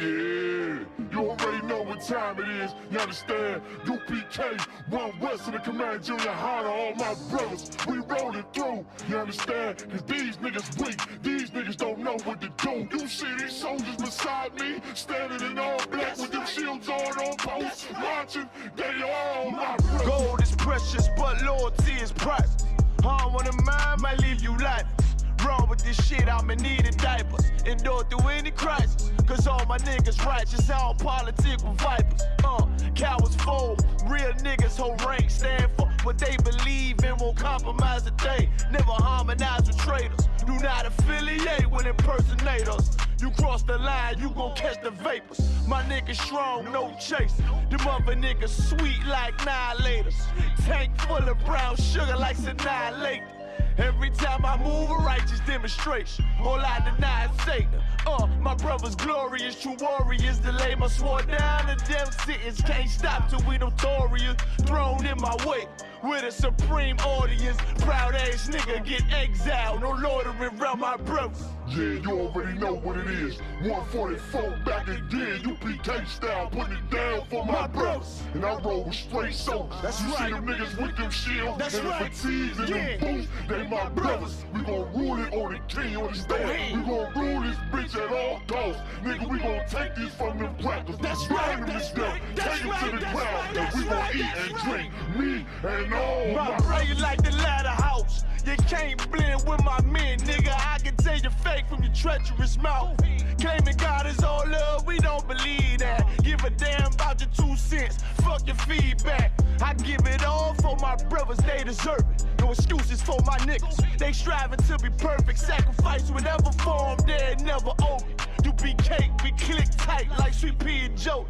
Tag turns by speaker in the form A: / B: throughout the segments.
A: Yeah, you already know what time it is, you understand? UPK, One West of the Command Junior High to all my brothers. We rolling through, you understand? Cause these niggas weak, these niggas don't know what to do. You see these soldiers beside me, standing in all black with them shields on post, marching, they all my brothers.
B: Gold is precious, but loyalty is priceless. Harm on the mind might leave you lifeless. Wrong with this shit, I'ma need a diapers. Endure through any crisis, cause all my niggas righteous. I don't politic with vipers. Cowards fold, real niggas hold rank. Stand for what they believe and won't compromise a thing. Never harmonize with traitors. Do not affiliate with impersonators. You cross the line, you gon' catch the vapors. My niggas strong, no chase. Them other niggas sweet like annihilators. Tank full of brown sugar like annihilate. Every time I move, a righteous demonstration. All I deny is Satan. My brother's glorious, true warriors. Delay my sword down, the damn sentence can't stop till we notorious. Thrown in my way with a supreme audience. Proud ass nigga get exiled, no loitering around my brothers.
A: Yeah, you already know what it is. 144 back again, UPK style, putting it down for my brothers. And I roll with straight soldiers.
B: That's
A: you
B: right.
A: See them niggas with them shields
B: That's
A: and
B: right.
A: the fatigues and them boots. They my brothers. We gon' rule it on the king, on the stand. We gon' rule this bitch at all costs. Nigga, we gon' take this from them crackers.
B: That's right. That's right.
A: Take them to the ground. And we gon' eat and drink. Me and all
B: my brother like the ladder house. You can't blend with my men, nigga. I can tell you fake from your treacherous mouth. Claiming God is all love, we don't believe that. Give a damn about your 2 cents, fuck your feedback. I give it all for my brothers, they deserve it. No excuses for my niggas, they striving to be perfect. Sacrifice whatever form, they're never open. You be cake, we click tight like Sweet Pea and Joey.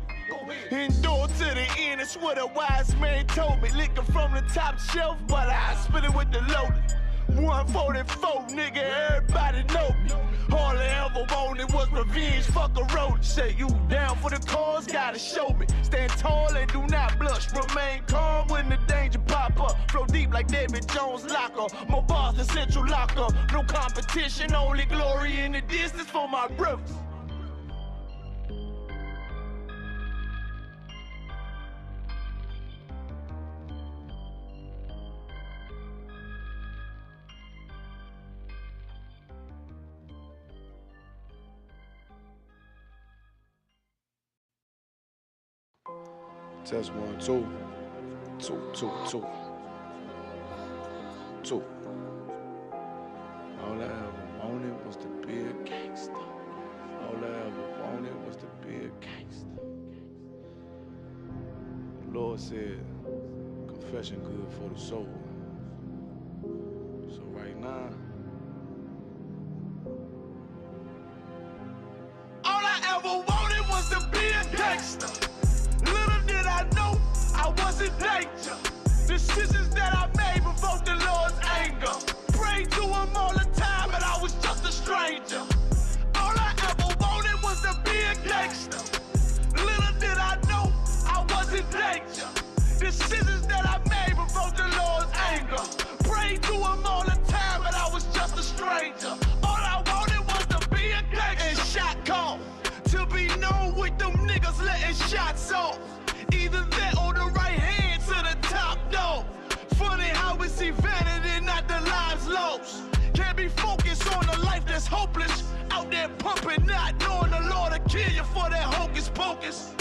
B: Endure to the end, it's what a wise man told me. Liquor from the top shelf, but I spit it with the loaded. 144, nigga, everybody know me. All I ever wanted was revenge, fuck a road. Say you down for the cause, gotta show me. Stand tall and do not blush. Remain calm when the danger pop up. Flow deep like David Jones locker. More bars than Central Locker. No competition, only glory in the distance for my brothers.
C: Test 1, 2. 2, 2, 2. 2. All I ever wanted was to be a gangster. All I ever wanted was to be a gangster. The Lord said, confession good for the soul. So right now,
B: all I ever wanted was to be a gangster. Little did I know I was in danger. Decisions that I made provoked the Lord's anger. Prayed to him all the time, and I was just a stranger. All I ever wanted was to be a gangster. Little did I know I was in danger. Decisions that I made provoked the Lord's anger. Prayed to him all the time, and I was just a stranger. All I wanted was to be a gangster. And shot call to be known with them niggas letting shots off. Either that or the right hand to the top dog. Funny how we see vanity, not the lives lost. Can't be focused on a life that's hopeless. Out there pumping, not knowing the Lord will kill you for that hocus pocus.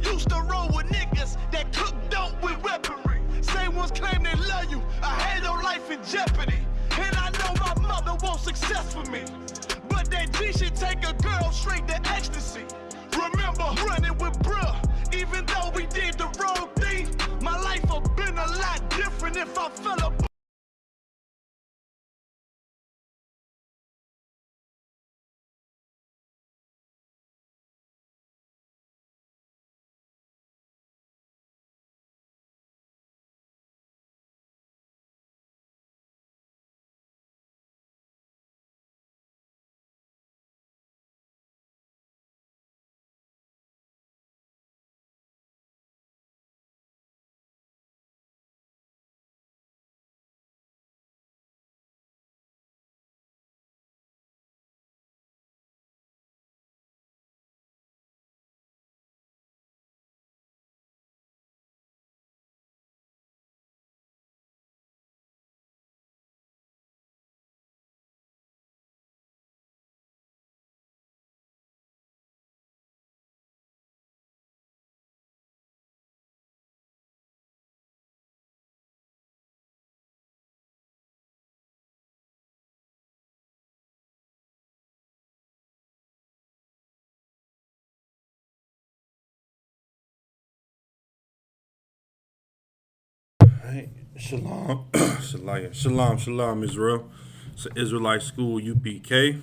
B: Used to roll with niggas that cook dope with weaponry. Same ones claim they love you. I had your life in jeopardy. And I know my mother wants success for me. But that G should take a girl straight to ecstasy. Remember running with bruh, even though we did the wrong thing. My life would've been a lot different if I fell apart.
D: Right. Shalom. Shalom, Israel. It's an Israelite school, UPK.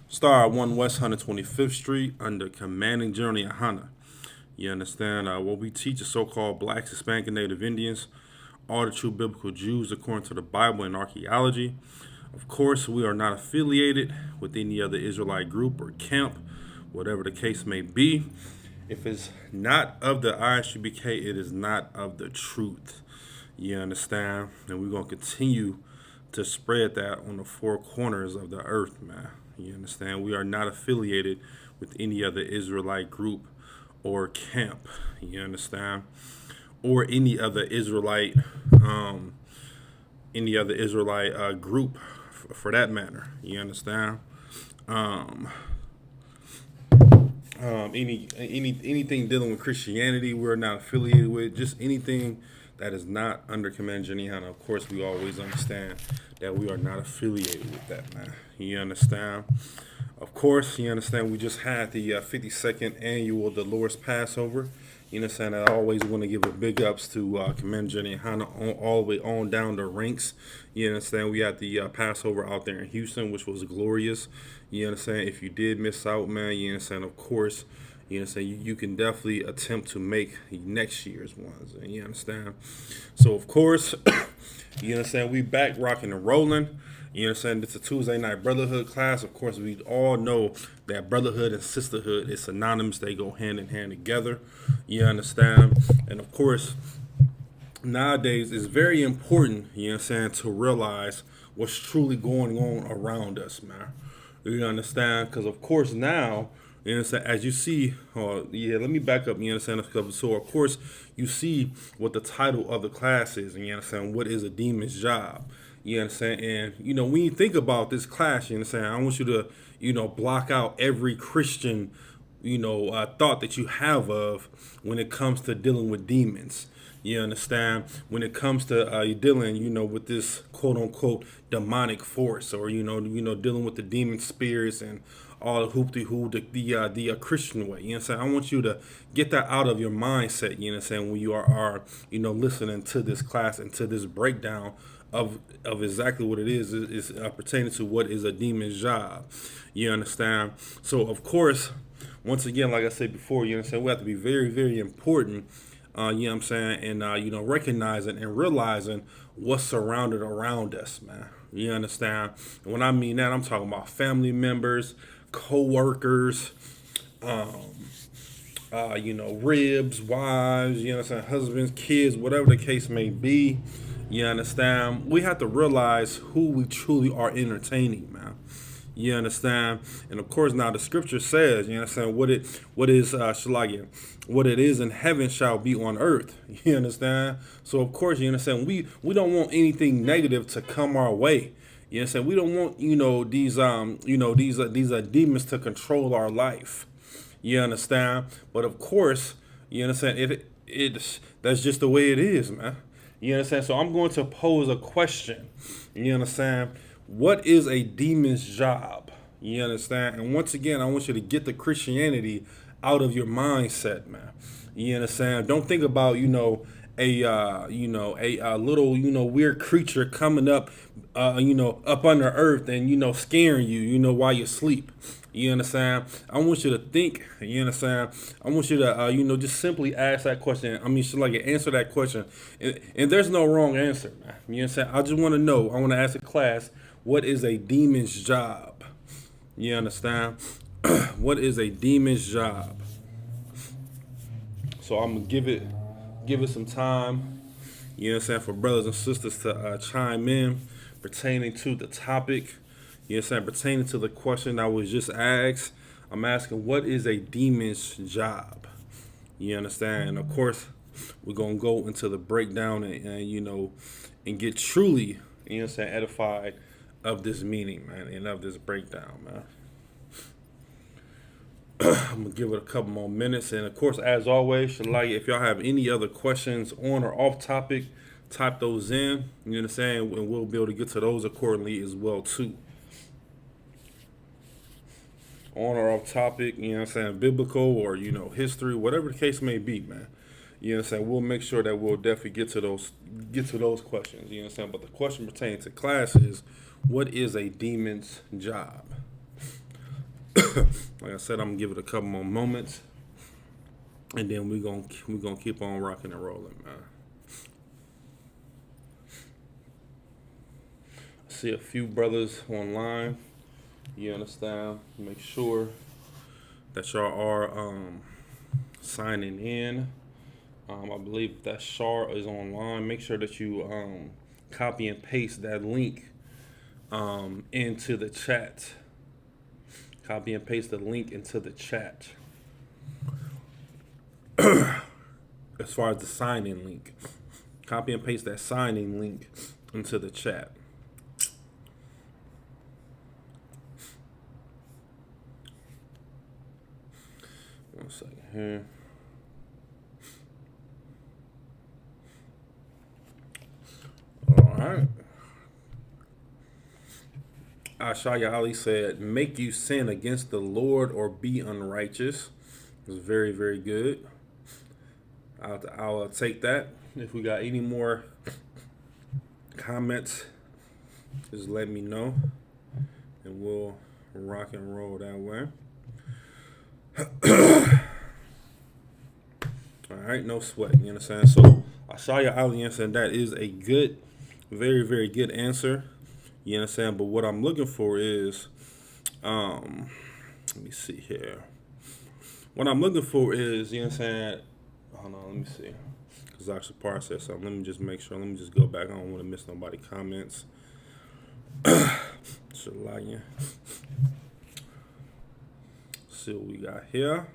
D: Star at 1 West 125th Street under Commanding General Yohana. You understand? What we teach is so-called blacks, Hispanic, and Native Indians, all the true biblical Jews according to the Bible and archaeology. Of course, we are not affiliated with any other Israelite group or camp, whatever the case may be. If it's not of the ISUPK, it is not of the truth. You understand? And we're going to continue to spread that on the four corners of the earth, man. You understand? We are not affiliated with any other Israelite group or camp. You understand? Or any other Israelite group for that matter. You understand? Anything dealing with Christianity, we're not affiliated with. Just anything that is not under Command Jeniana. Of course, we always understand that we are not affiliated with that, man. You understand? Of course, you understand we just had the 52nd annual the Lord's Passover. You understand? I always want to give a big ups to Command Jeniana all the way on down the ranks. You understand? We had the Passover out there in Houston, which was glorious. You understand? If you did miss out, man, you understand? Of course, you understand? You can definitely attempt to make next year's ones. You understand? So, of course, you understand? We back rocking and rolling. You understand? It's a Tuesday night Brotherhood class. Of course, we all know that brotherhood and sisterhood is synonymous. They go hand in hand together. You understand? And, of course, nowadays it's very important, you understand, to realize what's truly going on around us, man. You understand? Because, of course, now, you understand, as you see, let me back up, you understand? So, of course, you see what the title of the class is, and you understand what is a demon's job. You understand? And, when you think about this class, you understand, I want you to, block out every Christian, thought that you have of when it comes to dealing with demons. You understand? When it comes to dealing, with this quote unquote demonic force, or dealing with the demon spirits and all the hoop-de-hoo, the Christian way. You understand? I want you to get that out of your mindset. You understand? When you are listening to this class and to this breakdown of exactly what it is pertaining to what is a demon's job. You understand? So of course, once again, like I said before, you understand, we have to be very, very important. You know what I'm saying? And, recognizing and realizing what's surrounded around us, man. You understand? And when I mean that, I'm talking about family members, co-workers, ribs, wives, you understand, husbands, kids, whatever the case may be. You understand? We have to realize who we truly are entertaining, man. You understand? And of course, now the scripture says, you understand, what it is in heaven shall be on earth. You understand? So of course, you understand, we don't want anything negative to come our way. You understand? We don't want, these demons to control our life. You understand? But of course, you understand, that's just the way it is, man. You understand? So I'm going to pose a question. You understand? What is a demon's job? You understand? And once again, I want you to get the Christianity out of your mindset, man. You understand? Don't think about, a little, weird creature coming up, up under earth and, scaring you, while you sleep. You understand? I want you to think, you understand? I want you to, just simply ask that question. Answer that question. And there's no wrong answer, man. You understand? I just want to know. I want to ask the class, what is a demon's job? You understand? What is a demon's job? So I'm going to give it some time, you understand, for brothers and sisters to chime in pertaining to the topic. You understand? Pertaining to the question that was just asked, I'm asking, what is a demon's job? You understand? And of course, we're going to go into the breakdown and get truly, you understand, edified of this meaning, man, and of this breakdown, man. I'm going to give it a couple more minutes. And of course, as always, if y'all have any other questions on or off topic, type those in, you understand, and we'll be able to get to those accordingly as well, too. On or off topic, you know what I'm saying, biblical or, history, whatever the case may be, man. You know what I'm saying? We'll make sure that we'll definitely get to those questions. You know what I'm saying? But the question pertaining to class is, what is a demon's job? Like I said, I'm gonna give it a couple more moments, and then we're gonna keep on rocking and rolling, man. I see a few brothers online. You understand? Make sure that y'all are signing in. I believe that Shar is online. Make sure that you copy and paste that link into the chat. Copy and paste the link into the chat. As far as the sign-in link, copy and paste that sign-in link into the chat. One second here. All right. Ashaya Ali said, make you sin against the Lord or be unrighteous. It was very, very good. I'll take that. If we got any more comments, just let me know, and we'll rock and roll that way. All right, no sweat. You understand? So Ashaya Ali answered, that is a good, very, very good answer. You understand? But what I'm looking for is, let me see here. What I'm looking for is, you understand? Hold on, let me see. Because Dr. Parr said something. Let me just make sure. Let me just go back. I don't want to miss nobody's comments. Shalaya. See what we got here.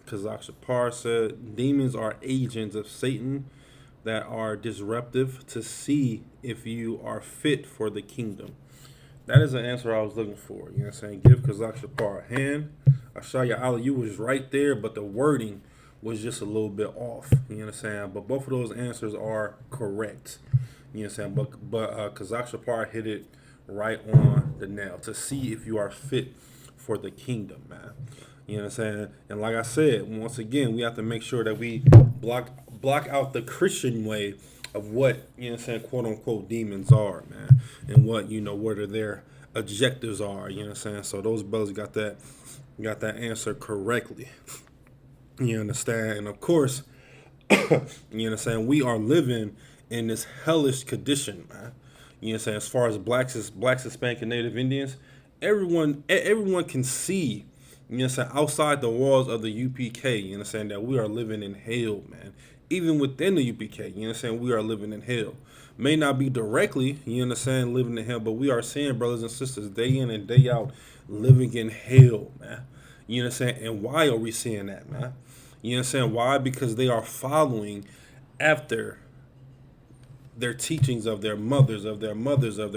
D: Kazak Shapar said, demons are agents of Satan that are disruptive to see if you are fit for the kingdom. That is the answer I was looking for. You know what I'm saying? Give Kazak Shapar a hand. Ashaya Ali, you was right there, but the wording was just a little bit off. You know what I'm saying? But both of those answers are correct. You know what I'm saying? But Kazak Shapar hit it right on the nail, to see if you are fit for the kingdom, man. You know what I'm saying? And like I said, once again, we have to make sure that we block out the Christian way of what, you know what I'm saying, quote unquote demons are, man. And what, you know, what are their objectives are, you know what I'm saying? So those brothers got that answer correctly. You understand? And of course, you know what I'm saying, we are living in this hellish condition, man. You know what I'm saying? As far as blacks, Hispanic, and Native Indians, everyone can see, you know what I'm saying, outside the walls of the UPK, you know what I'm saying, that we are living in hell, man. Even within the UPK, you know what I'm saying, we are living in hell. May not be directly, you understand, living in hell, but we are seeing brothers and sisters day in and day out living in hell, man. You know what I'm saying? And why are we seeing that, man? You know what I'm saying? Why? Because they are following after their teachings of their mothers, of their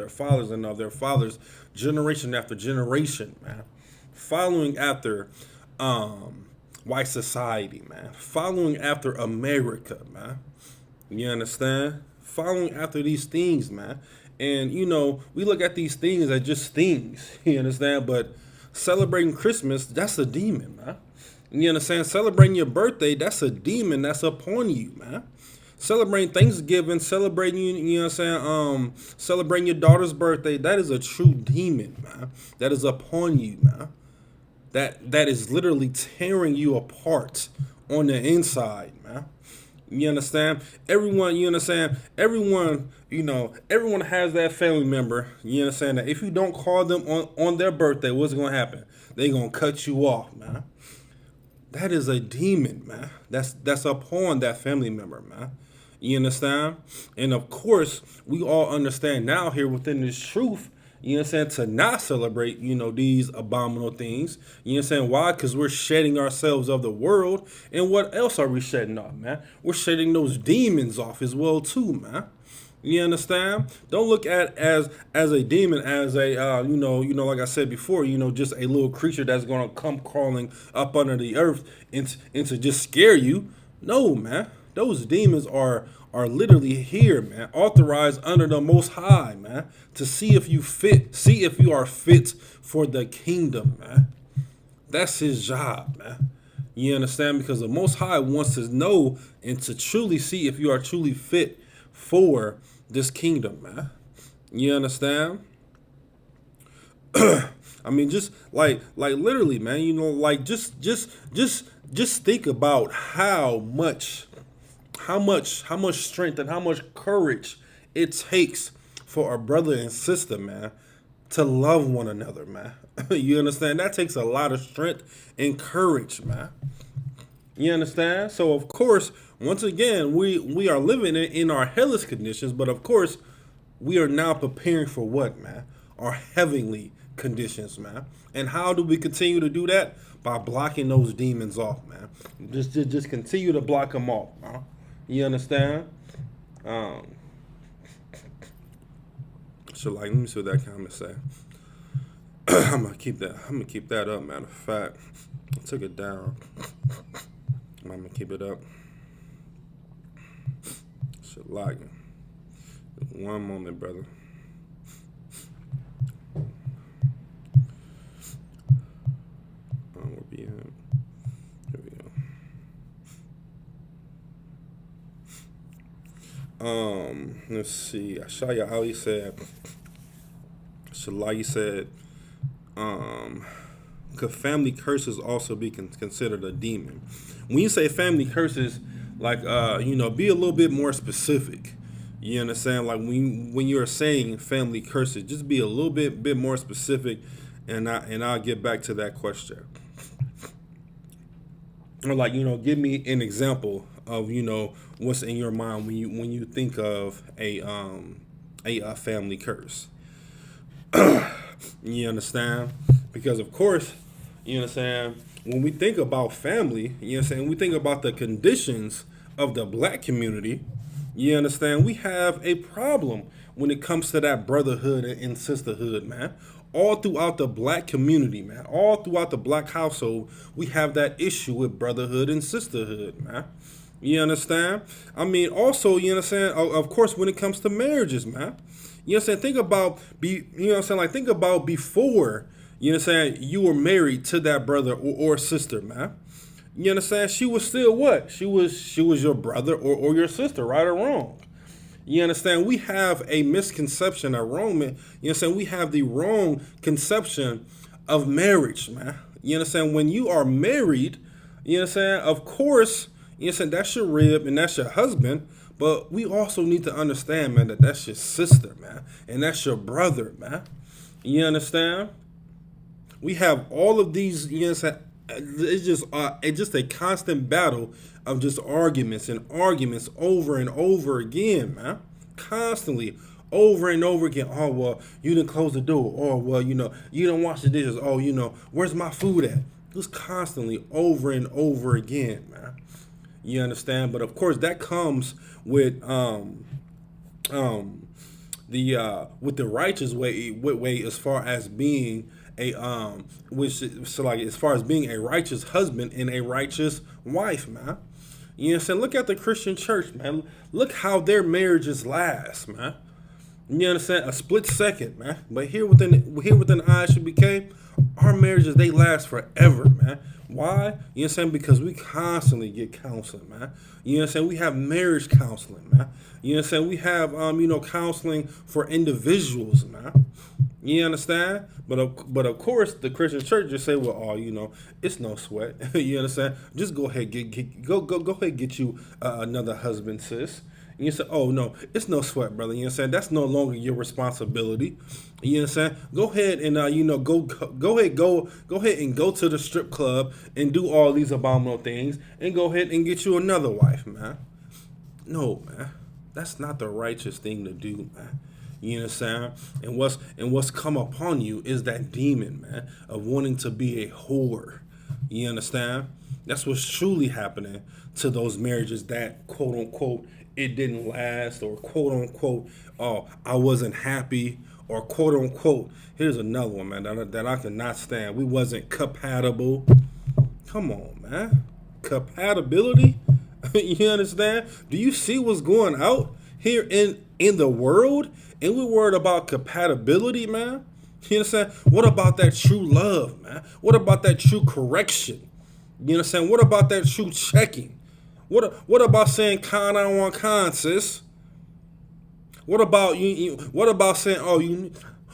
D: fathers, and of their fathers, generation after generation, man. Following after white society, man. Following after America, man. You understand? Following after these things, man. And, you know, we look at these things as just things, you understand? But celebrating Christmas, that's a demon, man. You understand? Celebrating your birthday, that's a demon that's upon you, man. Celebrating Thanksgiving, celebrating, you know what I'm saying, celebrating your daughter's birthday, that is a true demon, man. That is upon you, man. That is literally tearing you apart on the inside, man. You understand? Everyone, you understand? Everyone, you know, everyone has that family member, you understand, that if you don't call them on their birthday, what's going to happen? They're going to cut you off, man. That is a demon, man. That's upon that family member, man. You understand? And of course, we all understand now here within this truth, you know what I'm saying, to not celebrate, you know, these abominable things. You know what I'm saying? Why? Because we're shedding ourselves of the world. And what else are we shedding off, man? We're shedding those demons off as well, too, man. You understand? Don't look at as a demon as a like I said before, just a little creature that's gonna come crawling up under the earth and to just scare you. No, man. Those demons are literally here, man, authorized under the Most High, man, to see if you are fit for the kingdom, man. That's his job, man. You understand? Because the Most High wants to know and to truly see if you are truly fit for this kingdom, man. You understand? I mean, just like literally, man. Like just think about how much strength and how much courage it takes for a brother and sister, man, to love one another, man. You understand? That takes a lot of strength and courage, man. You understand? So of course, once again, we are living in our hellish conditions, but of course, we are now preparing for what, man? Our heavenly conditions, man. And how do we continue to do that? By blocking those demons off, man. Just continue to block them off, man. You understand? So let me see what that comment say. I'm gonna keep that up, matter of fact. I took it down. I'm gonna keep it up. Shit lagging. One moment, brother. Where we at? Here we go. Let's see. Ashaya Ali said. Shalai said. Could family curses also be considered a demon? When you say family curses, like be a little bit more specific. You understand? Like when you're saying family curses, just be a little bit more specific, and I'll get back to that question. Or like give me an example of what's in your mind when you think of a family curse. You understand? Because of course, you understand, when we think about family, you understand, we think about the conditions of the black community, you understand, we have a problem when it comes to that brotherhood and sisterhood, man. All throughout the black community, man, all throughout the black household, we have that issue with brotherhood and sisterhood, man. You understand? I mean, also, you understand, of course, when it comes to marriages, man. You understand? Think about think about before, you understand, you were married to that brother or sister, man. You understand? She was still what? She was your brother or your sister, right or wrong. You understand? We have a misconception, a wrong, you understand? We have the wrong conception of marriage, man. You understand? When you are married, you understand? Of course, you understand, that's your rib and that's your husband. But we also need to understand, man, that that's your sister, man. And that's your brother, man. You understand? We have all of these, you understand? It's just a constant battle of just arguments over and over again, man. Constantly, over and over again. Oh, well, you didn't close the door. Or, well, you didn't wash the dishes. Oh, where's my food at? Just constantly over and over again, man. You understand? But of course, that comes with the righteous way as far as being as far as being a righteous husband and a righteous wife, man. You understand? Look at the Christian church, man. Look how their marriages last, man. You understand? A split second, man. But here within ISUPK, our marriages, they last forever, man. Why? You understand? Because we constantly get counseling, man. You understand? We have marriage counseling, man. You understand? We have counseling for individuals, man. You understand? But of course, the Christian church just say, well, it's no sweat. You understand? Just go ahead, get you another husband, sis. And you say, oh no, it's no sweat, brother. You understand? That's no longer your responsibility. You understand? Go ahead and go ahead and go to the strip club and do all these abominable things and go ahead and get you another wife, man. No, man. That's not the righteous thing to do, man. You understand? And what's come upon you is that demon, man, of wanting to be a whore. You understand? That's what's truly happening to those marriages that, quote unquote, it didn't last, or quote unquote, oh, I wasn't happy, or quote unquote, here's another one, man, that I cannot stand. We wasn't compatible. Come on, man. Compatibility? You understand? Do you see what's going out here in the world? And we're worried about compatibility, man. You understand? What about that true love, man? What about that true correction? You understand? What about that true checking? What about saying con I want con, sis? What about you what about saying, oh, you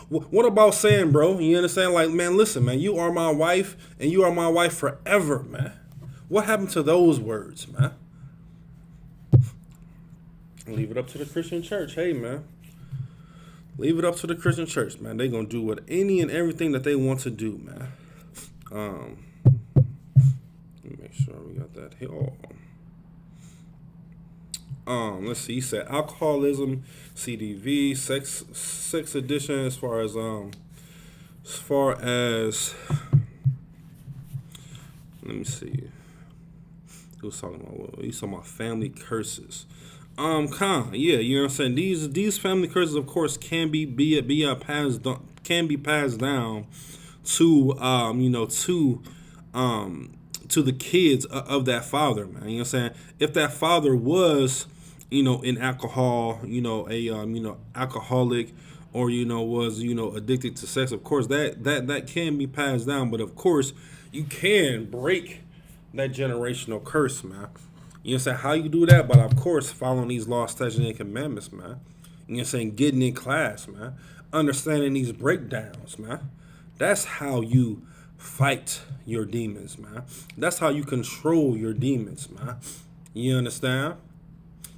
D: what about saying, bro? You understand? Like, man, listen, man, you are my wife and you are my wife forever, man. What happened to those words, man? Leave it up to the Christian church. Hey, man. Leave it up to the Christian church, man. They gonna do what any and everything that they want to do, man. Let me make sure we got that here. Let's see. He said alcoholism, CDV, sex addiction. As far as let me see. He was talking about he's talking about family curses. Yeah, you know what I'm saying. These family curses, of course, can be passed down to to the kids of that father, man. You know what I'm saying. If that father was, in alcohol, alcoholic, or was addicted to sex, of course that can be passed down. But of course, you can break that generational curse, man. You know what I'm saying? How you do that? But of course, following these laws, statutes, and commandments, man. You know what I'm saying? Getting in class, man. Understanding these breakdowns, man. That's how you fight your demons, man. That's how you control your demons, man. You understand?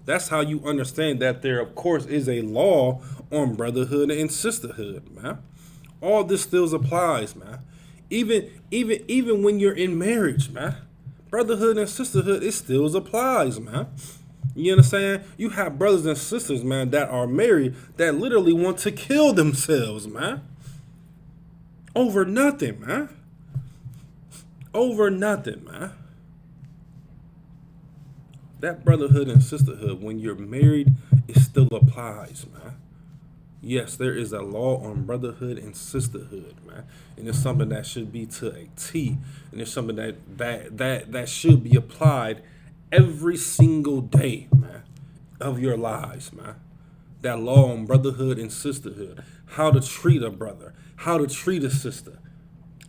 D: That's how you understand that there, of course, is a law on brotherhood and sisterhood, man. All this still applies, man. Even when you're in marriage, man. Brotherhood and sisterhood, it still applies, man. You understand? You have brothers and sisters, man, that are married that literally want to kill themselves, man. Over nothing, man. Over nothing, man. That brotherhood and sisterhood, when you're married, it still applies, man. Yes, there is a law on brotherhood and sisterhood, man. And it's something that should be to a T. And it's something that should be applied every single day, man, of your lives, man. That law on brotherhood and sisterhood. How to treat a brother. How to treat a sister.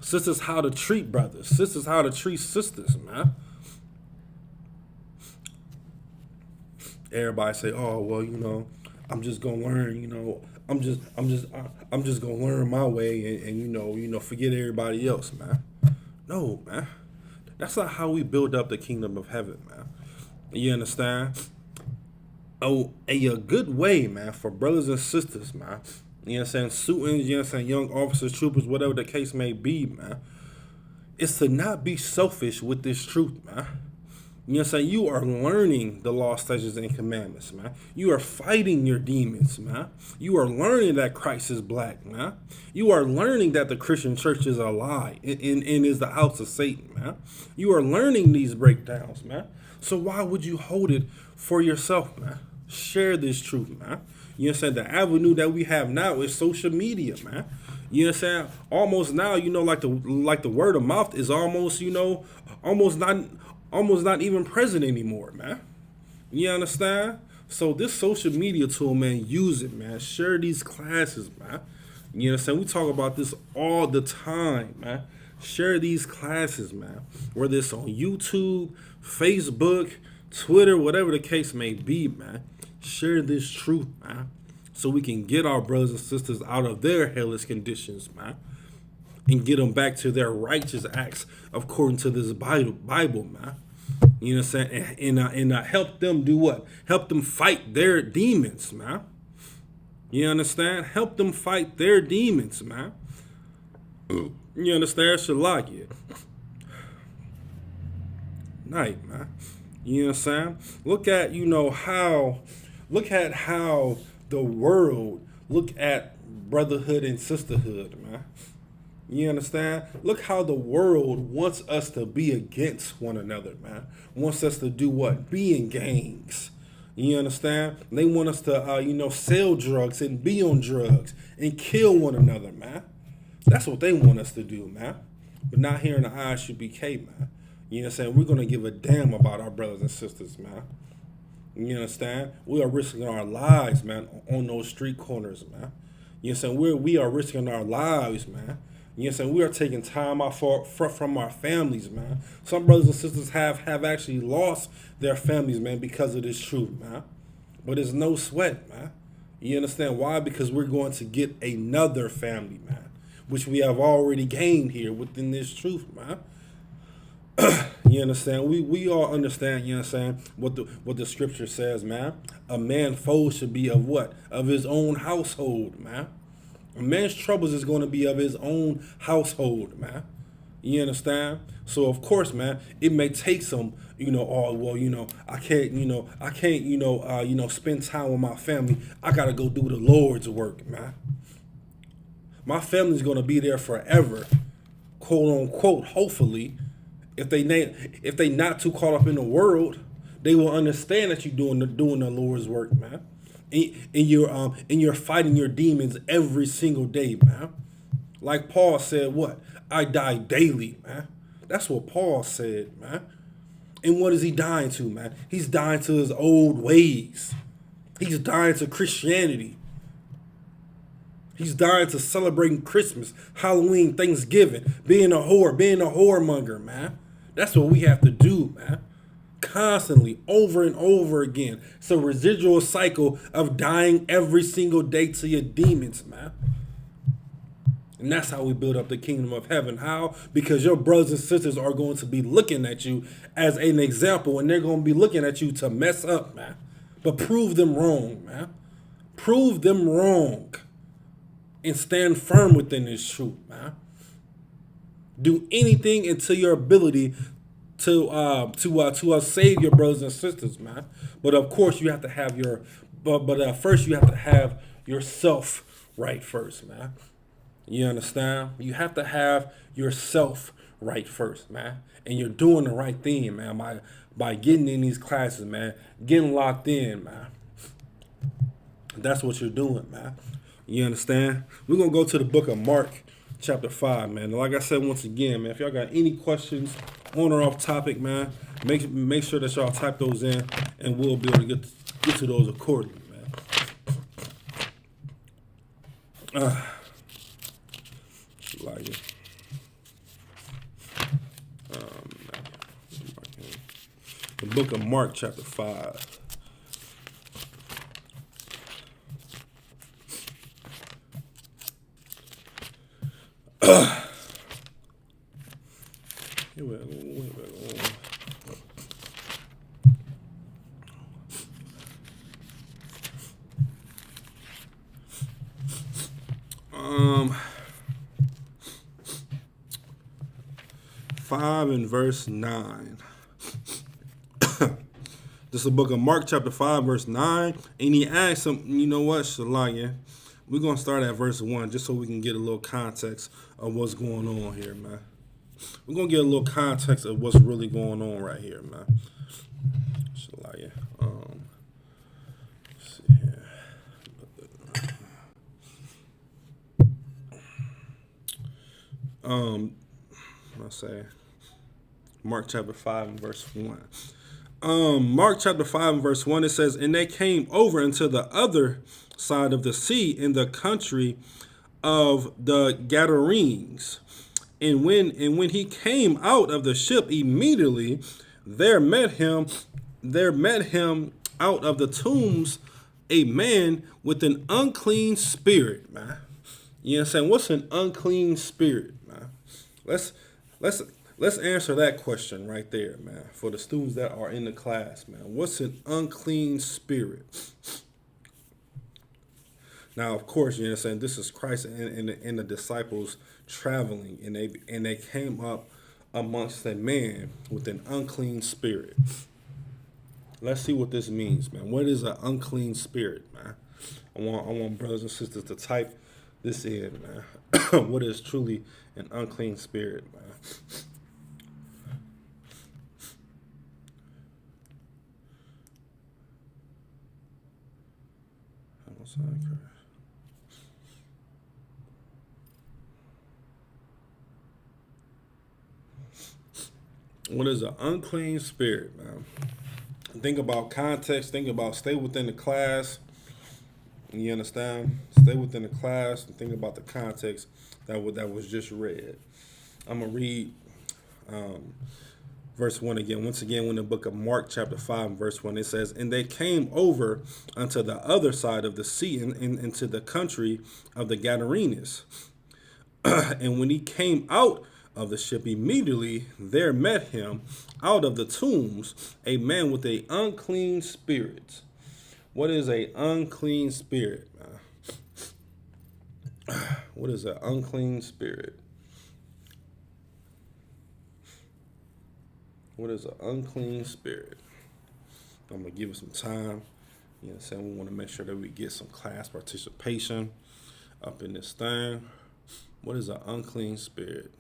D: Sisters, how to treat brothers. Sisters, how to treat sisters, man. Everybody say, oh, well, I'm just gonna learn, I'm just gonna learn my way and forget everybody else, man. No, man. That's not how we build up the kingdom of heaven, man. You understand? Oh, a good way, man, for brothers and sisters, man. You know what I'm saying? Students, you know what I'm saying? Young officers, troopers, whatever the case may be, man. Is to not be selfish with this truth, man. You know what I'm saying? You are learning the law, statutes, and commandments, man. You are fighting your demons, man. You are learning that Christ is black, man. You are learning that the Christian church is a lie and is the house of Satan, man. You are learning these breakdowns, man. So why would you hold it for yourself, man? Share this truth, man. You know what I'm saying? The avenue that we have now is social media, man. You know what I'm saying? Almost now, like the word of mouth is almost, almost not even present anymore, man. You understand? So this social media tool, man, use it, man. Share these classes, man. You know what I'm saying? We talk about this all the time, man. Share these classes, man. Whether it's on YouTube, Facebook, Twitter, whatever the case may be, man. Share this truth, man. So we can get our brothers and sisters out of their hellish conditions, man. And get them back to their righteous acts according to this Bible, man. You know what I'm saying? And help them do what? Help them fight their demons, man. You understand? Help them fight their demons, man. You understand? Shalakia. Night, man. You know what I'm saying? Look at how the world look at brotherhood and sisterhood, man. You understand? Look how the world wants us to be against one another, man. Wants us to do what? Be in gangs. You understand? They want us to, sell drugs and be on drugs and kill one another, man. That's what they want us to do, man. But not here in the ISUPK, man. You understand? We're going to give a damn about our brothers and sisters, man. You understand? We are risking our lives, man, on those street corners, man. You understand? We are risking our lives, man. You understand? We are taking time off from our families, man. Some brothers and sisters have actually lost their families, man, because of this truth, man. But it's no sweat, man. You understand why? Because we're going to get another family, man, which we have already gained here within this truth, man. You understand? We all understand, you understand, what the scripture says, man. A man's foe should be of what? Of his own household, man. A man's troubles is going to be of his own household, man. You understand? So of course, man, it may take some, I can't, spend time with my family. I gotta go do the Lord's work, man. My family's gonna be there forever, quote unquote. Hopefully, if they not too caught up in the world, they will understand that you're doing the Lord's work, man. And you're fighting your demons every single day, man. Like Paul said, what? I die daily, man. That's what Paul said, man. And what is he dying to, man? He's dying to his old ways. He's dying to Christianity. He's dying to celebrating Christmas, Halloween, Thanksgiving, being a whoremonger, man. That's what we have to do, man. Constantly, over and over again. It's a residual cycle of dying every single day to your demons, man. And that's how we build up the kingdom of heaven. How? Because your brothers and sisters are going to be looking at you as an example, and they're going to be looking at you to mess up, man. But prove them wrong, man. Prove them wrong. And stand firm within this truth, man. Do anything into your ability to save your brothers and sisters, man. But of course, you have to have first you have to have yourself right first, man. You understand? You have to have yourself right first, man. And you're doing the right thing, man, by getting in these classes, man. Getting locked in, man. That's what you're doing, man. You understand? We're going to go to the book of Mark, chapter 5, man. And like I said, once again, man, if y'all got any questions on or off topic, man, make sure that y'all type those in, and we'll be able to get to those accordingly, man. Like it. The book of Mark, chapter 5. Five and verse 9. This is the book of Mark, chapter 5, verse 9. And he asked him, you know what, Shalaya? We're going to start at verse 1 just so we can get a little context of what's going on here, man. We're going to get a little context of what's really going on right here, man. Shalaya. Let's see here. I'll say Mark chapter 5 and verse 1. Mark chapter 5 and verse 1, it says, and they came over into the other side of the sea in the country of the Gadarenes. And when he came out of the ship, immediately there met him out of the tombs a man with an unclean spirit, man. You know what I'm saying? What's an unclean spirit, man? Let's answer that question right there, man, for the students that are in the class, man. What's an unclean spirit? Now, of course, you know what I'm saying, this is Christ and the disciples traveling, and they came up amongst a man with an unclean spirit. Let's see what this means, man. What is an unclean spirit, man? I want brothers and sisters to type this in, man. What is truly an unclean spirit, man? What is an unclean spirit, man? Think about context. Think about stay within the class. You understand? Stay within the class and think about the context that was just read. I'm gonna read verse 1 again. Once again, in the book of Mark, chapter 5, verse 1, it says, "And they came over unto the other side of the sea, into the country of the Gadarenes. And when he came out of the ship, immediately there met him out of the tombs a man with an unclean spirit." What is an unclean spirit, man? What is an unclean spirit? What is an unclean spirit? I'm going to give it some time. You know what I'm saying? We want to make sure that we get some class participation up in this thing. What is an unclean spirit?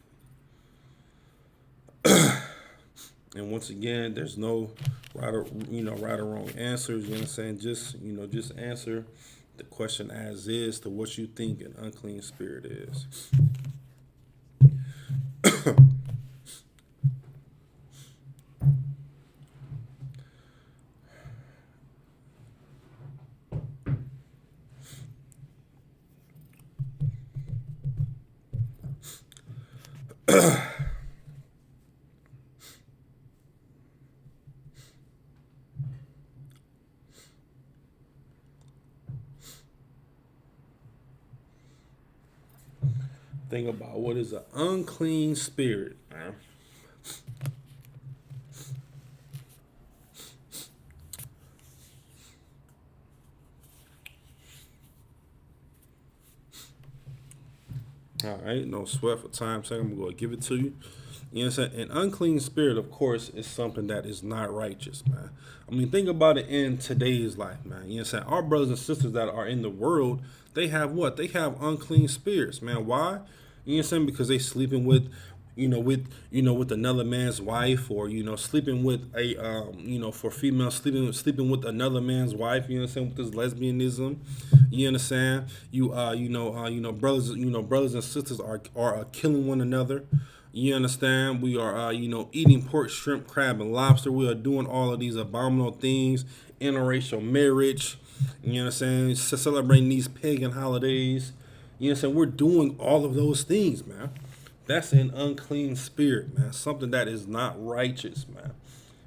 D: And once again, there's no right or wrong answers. You know what I'm saying? Just answer the question as is to what you think an unclean spirit is. Think about what is an unclean spirit, man. All right, no sweat for time's sake. I'm going to give it to you. You know what I'm saying? An unclean spirit, of course, is something that is not righteous, man. I mean, think about it in today's life, man. You know what I'm saying? Our brothers and sisters that are in the world, they have what? They have unclean spirits, man. Why? You know what I'm saying? Because they sleeping with another man's wife, or sleeping with a for females sleeping with another man's wife. You know what I'm saying? With this lesbianism, you understand? Brothers and sisters are killing one another. You understand? We are eating pork, shrimp, crab, and lobster. We are doing all of these abominable things, interracial marriage. You know what I'm saying? Celebrating these pagan holidays. You know what I'm saying? We're doing all of those things, man. That's an unclean spirit, man. Something that is not righteous, man.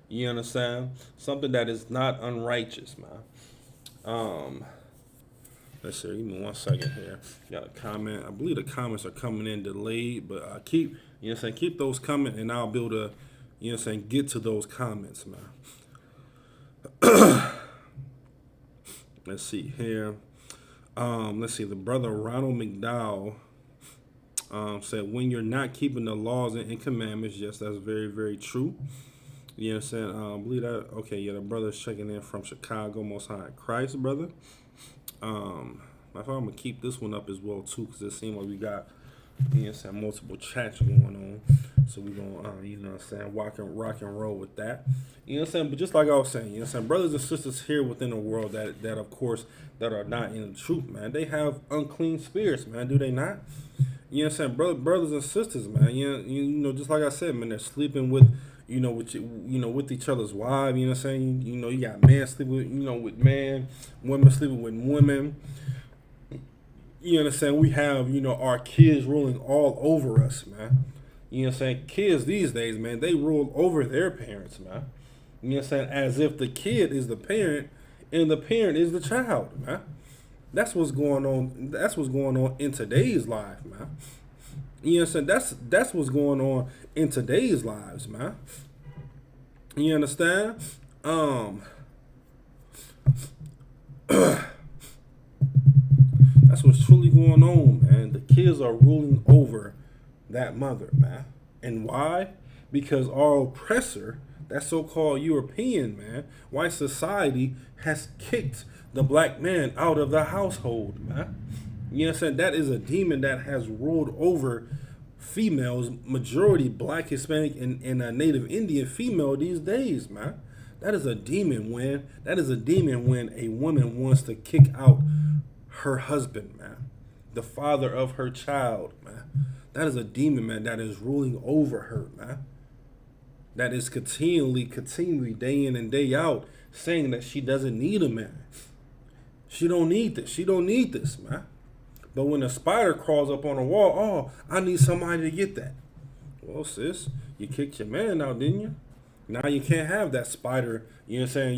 D: You understand? Something that is not unrighteous, man. Let's see. Give me 1 second here. Got a comment. I believe the comments are coming in delayed, but keep those coming, and I'll be able to, get to those comments, man. Let's see here. Let's see. The brother Ronald McDowell said, when you're not keeping the laws and commandments, yes, that's very, very true. You know what I'm saying? I believe that. Okay, yeah, the brother's checking in from Chicago, Most High Christ, brother. I'm going to keep this one up as well, too, because it seems like we got, multiple chats going on. So we're going to, rock and roll with that. You know what I'm saying? But just like I was saying, brothers and sisters here within the world that of course, that are not in the truth, man, they have unclean spirits, man, do they not? You know what I'm saying? Brothers and sisters, man, just like I said, man, they're sleeping with, with each other's wives, you know what I'm saying? You got men sleeping with man, women sleeping with women. You understand? We have, our kids ruling all over us, man. You know what I'm saying? Kids these days, man, they rule over their parents, man. You know what I'm saying? As if the kid is the parent and the parent is the child, man. That's what's going on. That's what's going on in today's life, man. You know what I'm saying? That's what's going on in today's lives, man. You understand? That's what's truly going on, man. The kids are ruling over that mother, man. And why? Because our oppressor, that so-called European, man, white society has kicked the black man out of the household, man. You know what I'm saying? That is a demon that has ruled over females, majority black, Hispanic, and Native Indian female these days, man. That is a demon when a woman wants to kick out her husband, man. The father of her child, man. That is a demon, man, that is ruling over her, man. That is continually, day in and day out, saying that she doesn't need a man. She don't need this. She don't need this, man. But when a spider crawls up on a wall, oh, I need somebody to get that. Well, sis, you kicked your man out, didn't you? Now you can't have that spider, you know what I'm saying,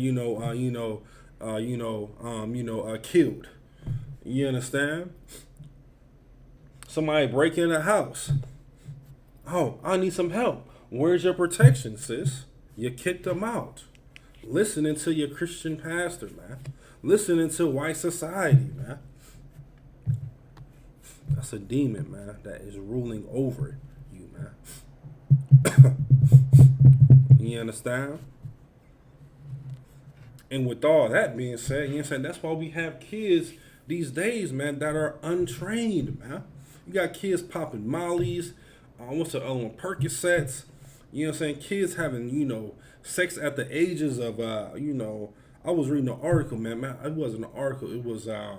D: killed. You understand? Somebody break in a house. Oh, I need some help. Where's your protection, sis? You kicked them out. Listening to your Christian pastor, man. Listening to white society, man. That's a demon, man, that is ruling over you, man. You understand? And with all that being said, you know what I'm saying, that's why we have kids these days, man, that are untrained, man. You got kids popping mollies, what's the other one, Percocets. You know what I'm saying? Kids having, sex at the ages of, I was reading an article, man. It wasn't an article. It was, a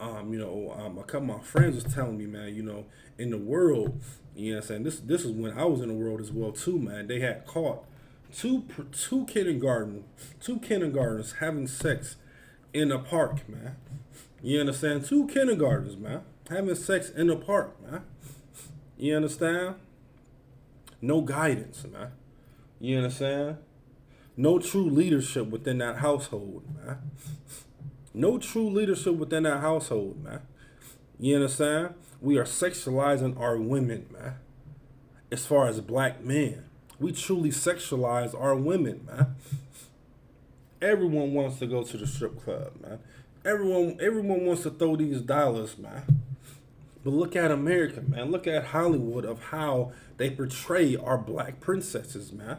D: couple of my friends was telling me, man, in the world, you know what I'm saying? This is when I was in the world as well, too, man. They had caught two kindergartners having sex in a park, man. You understand? 2 kindergartners, man, having sex in a park, man. You understand? No guidance, man. You understand? No true leadership within that household, man. No true leadership within that household, man. You understand? We are sexualizing our women, man. As far as black men, we truly sexualize our women, man. Everyone wants to go to the strip club, man. Everyone wants to throw these dollars, man. But look at America, man. Look at Hollywood of how they portray our black princesses, man.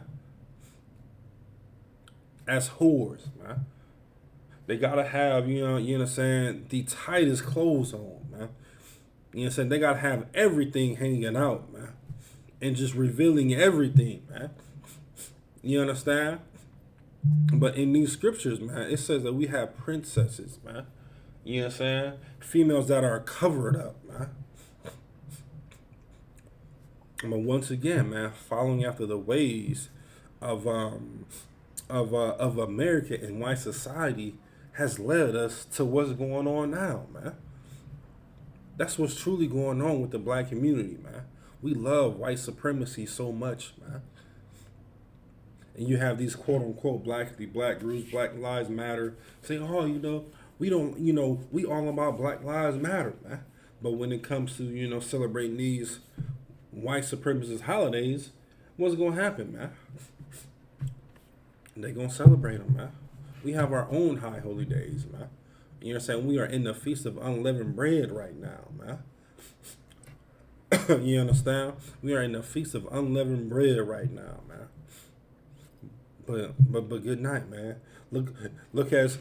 D: As whores, man. They gotta have, you know what I'm saying, the tightest clothes on, man. You know what I'm saying? They gotta have everything hanging out, man. And just revealing everything, man. You understand? But in these scriptures, man, it says that we have princesses, man. You know what I'm saying? Females that are covered up, man. But once again, man, following after the ways of America and white society has led us to what's going on now, man. That's what's truly going on with the black community, man. We love white supremacy so much, man. And you have these quote unquote black groups, Black Lives Matter, saying, oh, we don't, we all about Black Lives Matter, man. But when it comes to, celebrating these white supremacist holidays, what's going to happen, man? They're going to celebrate them, man. We have our own high holy days, man. You know what I'm saying? We are in the Feast of Unleavened Bread right now, man. You understand? We are in the Feast of Unleavened Bread right now, man. But good night, man. Look at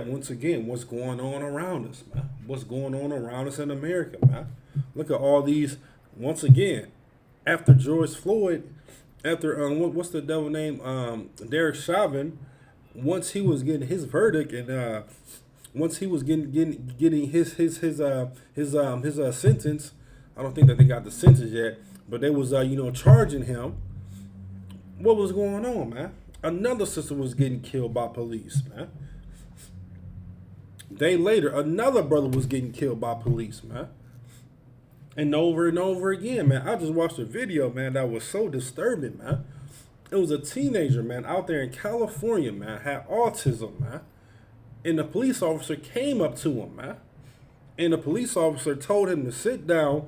D: once again what's going on around us, man. What's going on around us in America, man. Look at all these. Once again, after George Floyd, after what's the devil name? Derek Chauvin. Once he was getting his verdict and once he was getting his sentence, I don't think that they got the sentence yet, but they was charging him. What was going on, man? Another sister was getting killed by police, man. Day later, another brother was getting killed by police, man. And over again, man. I just watched a video, man, that was so disturbing, man. It was a teenager, man, out there in California, man, had autism, man. And the police officer came up to him, man. And the police officer told him to sit down.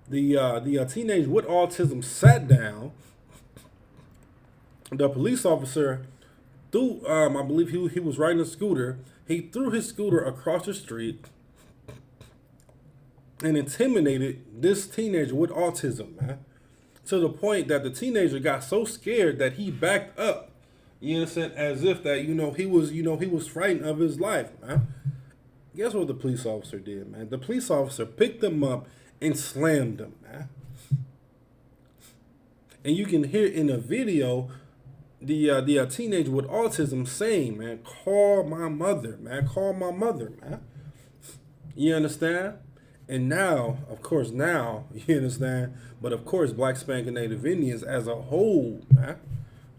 D: The teenager with autism sat down. The police officer threw, I believe he was riding a scooter. He threw his scooter across the street and intimidated this teenager with autism, man. To the point that the teenager got so scared that he backed up. You know what I'm saying? As if that, he was frightened of his life, man. Guess what the police officer did, man? The police officer picked him up and slammed him, man. And you can hear in the video the teenager with autism saying, man, call my mother, man. Call my mother, man. You understand? And now, of course, you understand? But of course, Black Spank and Native Indians as a whole, man.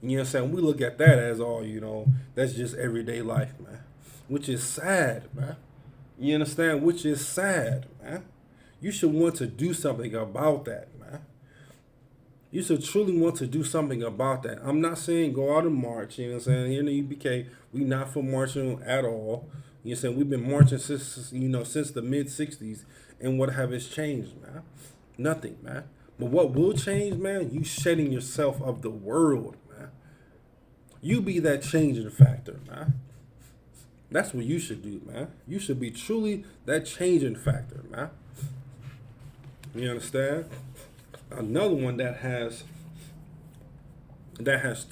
D: You know what I'm saying? We look at that as all, that's just everyday life, man. Which is sad, man. You understand? Which is sad, man. You should want to do something about that, man. You should truly want to do something about that. I'm not saying go out and march, you know what I'm saying? Here in the UPK, we not for marching at all. You know what I'm saying? We've been marching since, since the mid-60s. And what have it's changed, man? Nothing, man. But what will change, man? You shedding yourself of the world, man. You be that changing factor, man. That's what you should do, man. You should be truly that changing factor, man. You understand? Another one that has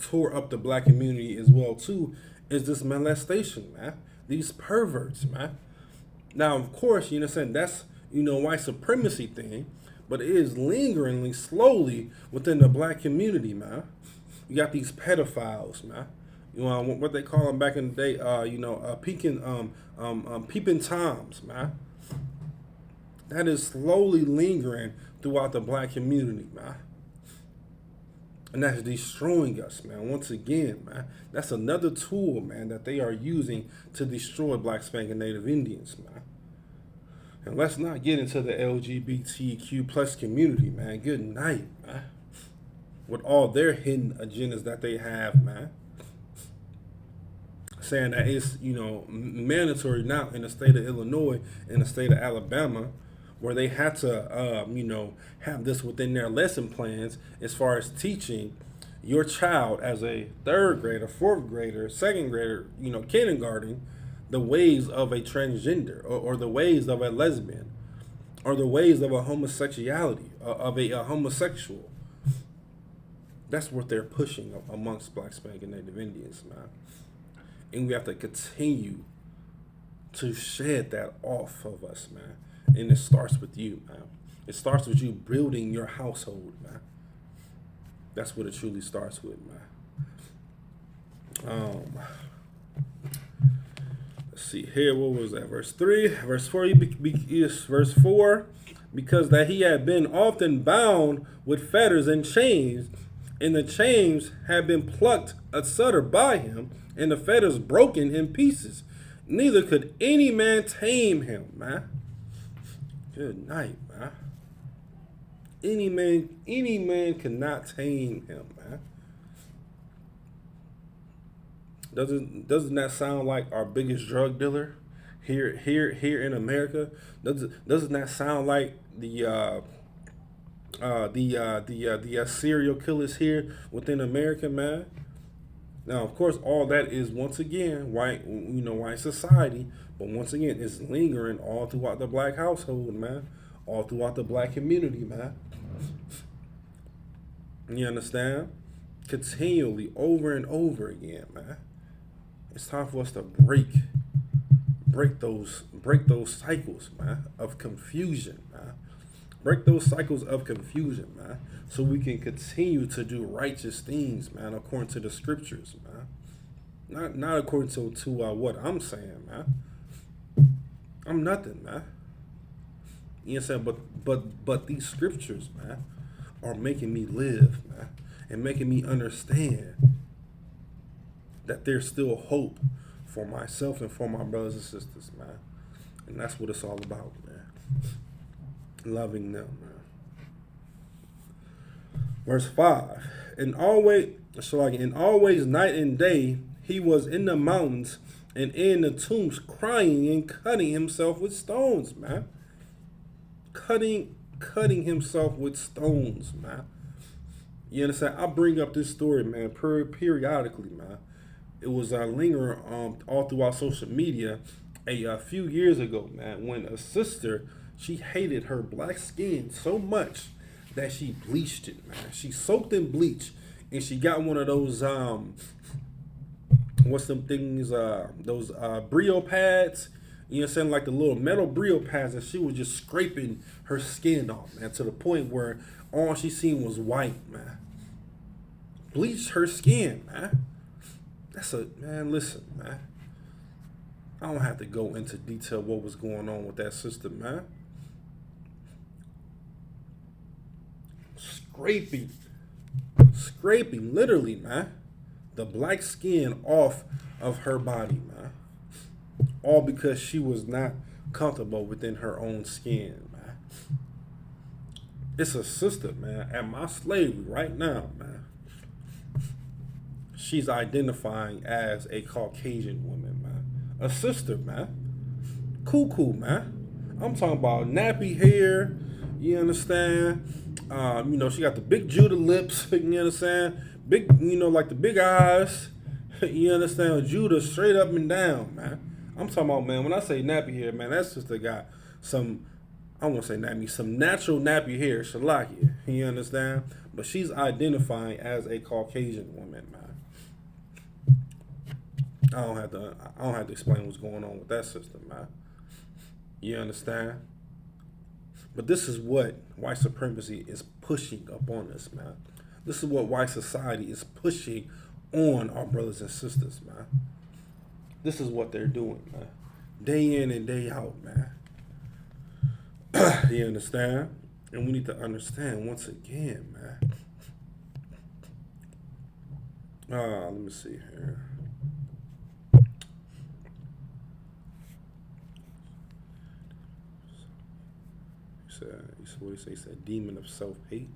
D: tore up the black community as well too is this molestation, man. These perverts, man. Now, of course, you know what I'm saying, that's white supremacy thing, but it is lingeringly slowly within the black community, man. You got these pedophiles, man. What they call them back in the day, peeping toms, man. That is slowly lingering throughout the black community, man. And that's destroying us, man. Once again, man. That's another tool, man, that they are using to destroy Black Spank and Native Indians, man. And let's not get into the LGBTQ plus community, man. Good night, man. With all their hidden agendas that they have, man. Saying that it's, mandatory now in the state of Illinois and the state of Alabama, where they had to, have this within their lesson plans as far as teaching your child as a third grader, fourth grader, second grader, kindergarten, the ways of a transgender or the ways of a lesbian or the ways of a homosexuality, of a homosexual. That's what they're pushing amongst Black Spank and Native Indians, man. And we have to continue to shed that off of us, man. And it starts with you, man. It starts with you building your household, man. That's what it truly starts with, man. Let's see here. What was that? Verse 3. Verse 4. Verse 4. Because that he had been often bound with fetters and chains, and the chains had been plucked asunder by him, and the fetters broken in pieces. Neither could any man tame him, man. Good night, man. Any man cannot tame him, man. Doesn't that sound like our biggest drug dealer here in America? Doesn't that sound like the serial killers here within America, man? Now, of course, all that is once again white society, but once again, it's lingering all throughout the black household, man, all throughout the black community, man. You understand? Continually, over and over again, man. It's time for us to break those cycles, man, of confusion, man. Break those cycles of confusion, man, so we can continue to do righteous things, man, according to the scriptures, man. Not according to what I'm saying, man. I'm nothing, man. You know what I'm saying? But these scriptures, man, are making me live, man, and making me understand that there's still hope for myself and for my brothers and sisters, man. And that's what it's all about, man. Loving them, man. Verse 5. And always night and day he was in the mountains and in the tombs crying and cutting himself with stones, man. Cutting himself with stones, man. You understand? I bring up this story, man, periodically, man. It was lingering all throughout social media a few years ago, man, when a sister, she hated her black skin so much that she bleached it, man. She soaked in bleach, and she got one of those what's them things, those Brio pads, you know what I'm saying, like the little metal Brio pads, and she was just scraping her skin off, man, to the point where all she seen was white, man. Bleached her skin, man. Man, listen, man. I don't have to go into detail what was going on with that sister, man. Scraping, literally, man, the black skin off of her body, man. All because she was not comfortable within her own skin, man. It's a sister, man, at my slavery right now, man. She's identifying as a Caucasian woman, man. A sister, man. Cool, man. I'm talking about nappy hair, you understand? She got the big Judah lips, you understand? Big, like the big eyes, you understand? Judah straight up and down, man. I'm talking about, man, when I say nappy hair, man, that's just got some, I won't say nappy, some natural nappy hair, Shalakia, you understand? But she's identifying as a Caucasian woman, man. I don't have to explain what's going on with that sister, man. You understand? But this is what white supremacy is pushing up on us, man. This is what white society is pushing on our brothers and sisters, man. This is what they're doing, man. Day in and day out, man. You understand? And we need to understand once again, man. Let me see here. What he said, demon of self-hate.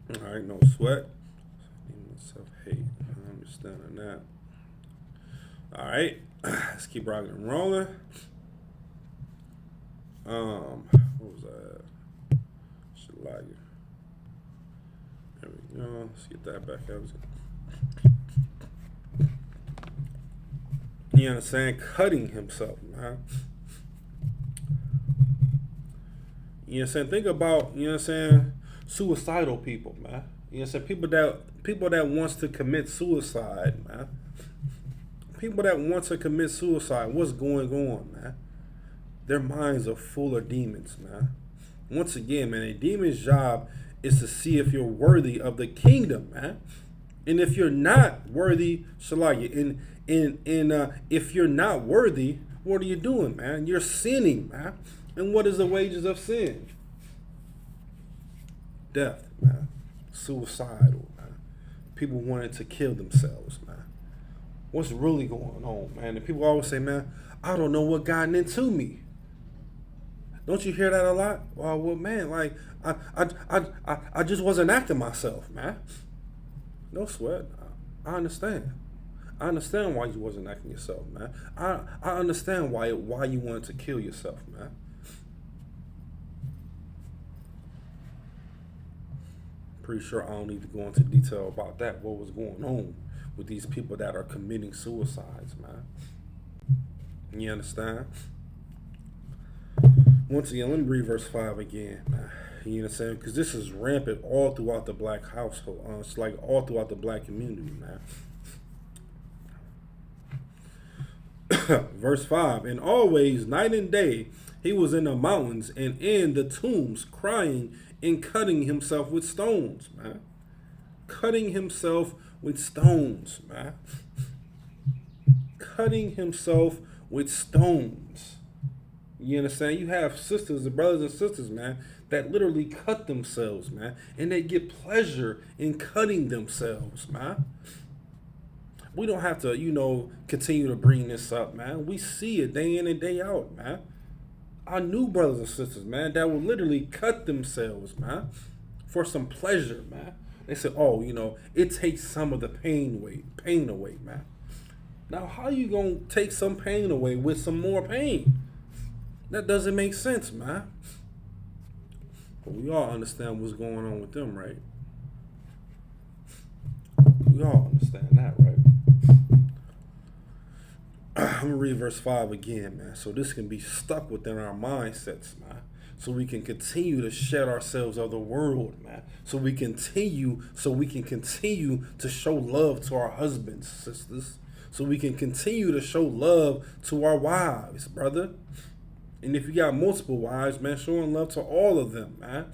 D: All right, no sweat. Demon of self-hate. I understand that. All right, let's keep rocking and rolling. What was that? Should like it. There we go. Let's get that back out. You understand? Cutting himself, man. You know what I'm saying? Think about, you know what I'm saying, suicidal people, man. You know what I'm saying? People that wants to commit suicide, man. People that want to commit suicide, what's going on, man? Their minds are full of demons, man. Once again, man, a demon's job is to see if you're worthy of the kingdom, man. And if you're not worthy, Shalaya, if you're not worthy, what are you doing, man? You're sinning, man. And what is the wages of sin? Death, man. Suicidal, man. People wanting to kill themselves, man. What's really going on, man? And people always say, man, I don't know what gotten into me. Don't you hear that a lot? Well, man, like, I just wasn't acting myself, man. No sweat. I understand. I understand why you wasn't acting yourself, man. I understand why you wanted to kill yourself, man. Pretty sure I don't need to go into detail about that, what was going on with these people that are committing suicides, man. You understand? Once again, let me read verse 5 again, man. You know what I'm saying? Because this is rampant all throughout the black household. It's like all throughout the black community, man. Verse 5, and always, night and day, he was in the mountains and in the tombs, crying and cutting himself with stones, man. Cutting himself with stones, man. Cutting himself with stones. You understand? You have sisters and brothers and sisters, man, that literally cut themselves, man. And they get pleasure in cutting themselves, man. We don't have to, continue to bring this up, man. We see it day in and day out, man. I knew brothers and sisters, man, that would literally cut themselves, man, for some pleasure, man. They said, oh, it takes some of the pain away, man. Now, how you gonna take some pain away with some more pain? That doesn't make sense, man. But we all understand what's going on with them, right? We all understand that, right? I'm going to read verse 5 again, man. So this can be stuck within our mindsets, man. So we can continue to shed ourselves of the world, man. So we can continue to show love to our husbands, sisters. So we can continue to show love to our wives, brother. And if you got multiple wives, man, showing love to all of them, man.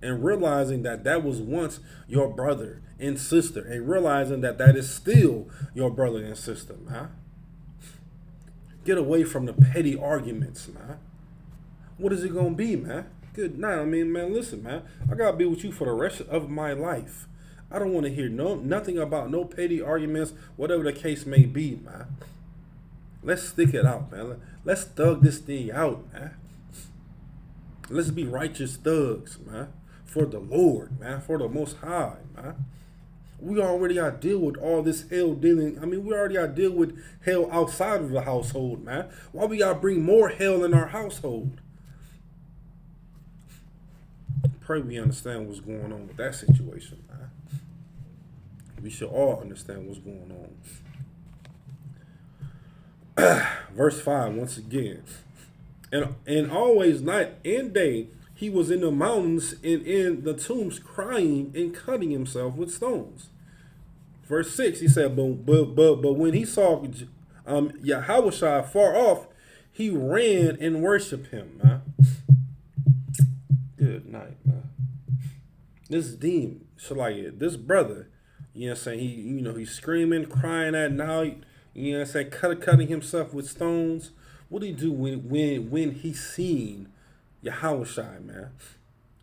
D: and realizing that that was once your brother and sister, and realizing that that is still your brother and sister, man. Get away from the petty arguments, man. What is it gonna be, man? Good night. I mean, man, listen, man. I gotta be with you for the rest of my life. I don't want to hear nothing about no petty arguments, whatever the case may be, man. Let's stick it out, man. Let's thug this thing out, man. Let's be righteous thugs, man. For the Lord, man. For the Most High, man. We already got to deal with all this hell dealing. I mean, we already got to deal with hell outside of the household, man. Why we got to bring more hell in our household? Pray we understand what's going on with that situation, man. We should all understand what's going on. Verse 5, once again. And always night and day, he was in the mountains and in the tombs crying and cutting himself with stones. Verse 6, he said, but when he saw Yahushua far off, he ran and worshiped him, man. Good night, man. This demon, this brother, you know what I'm saying, he's screaming, crying at night, you know what I'm saying, cutting himself with stones. What did he do when he seen Yahushua, man?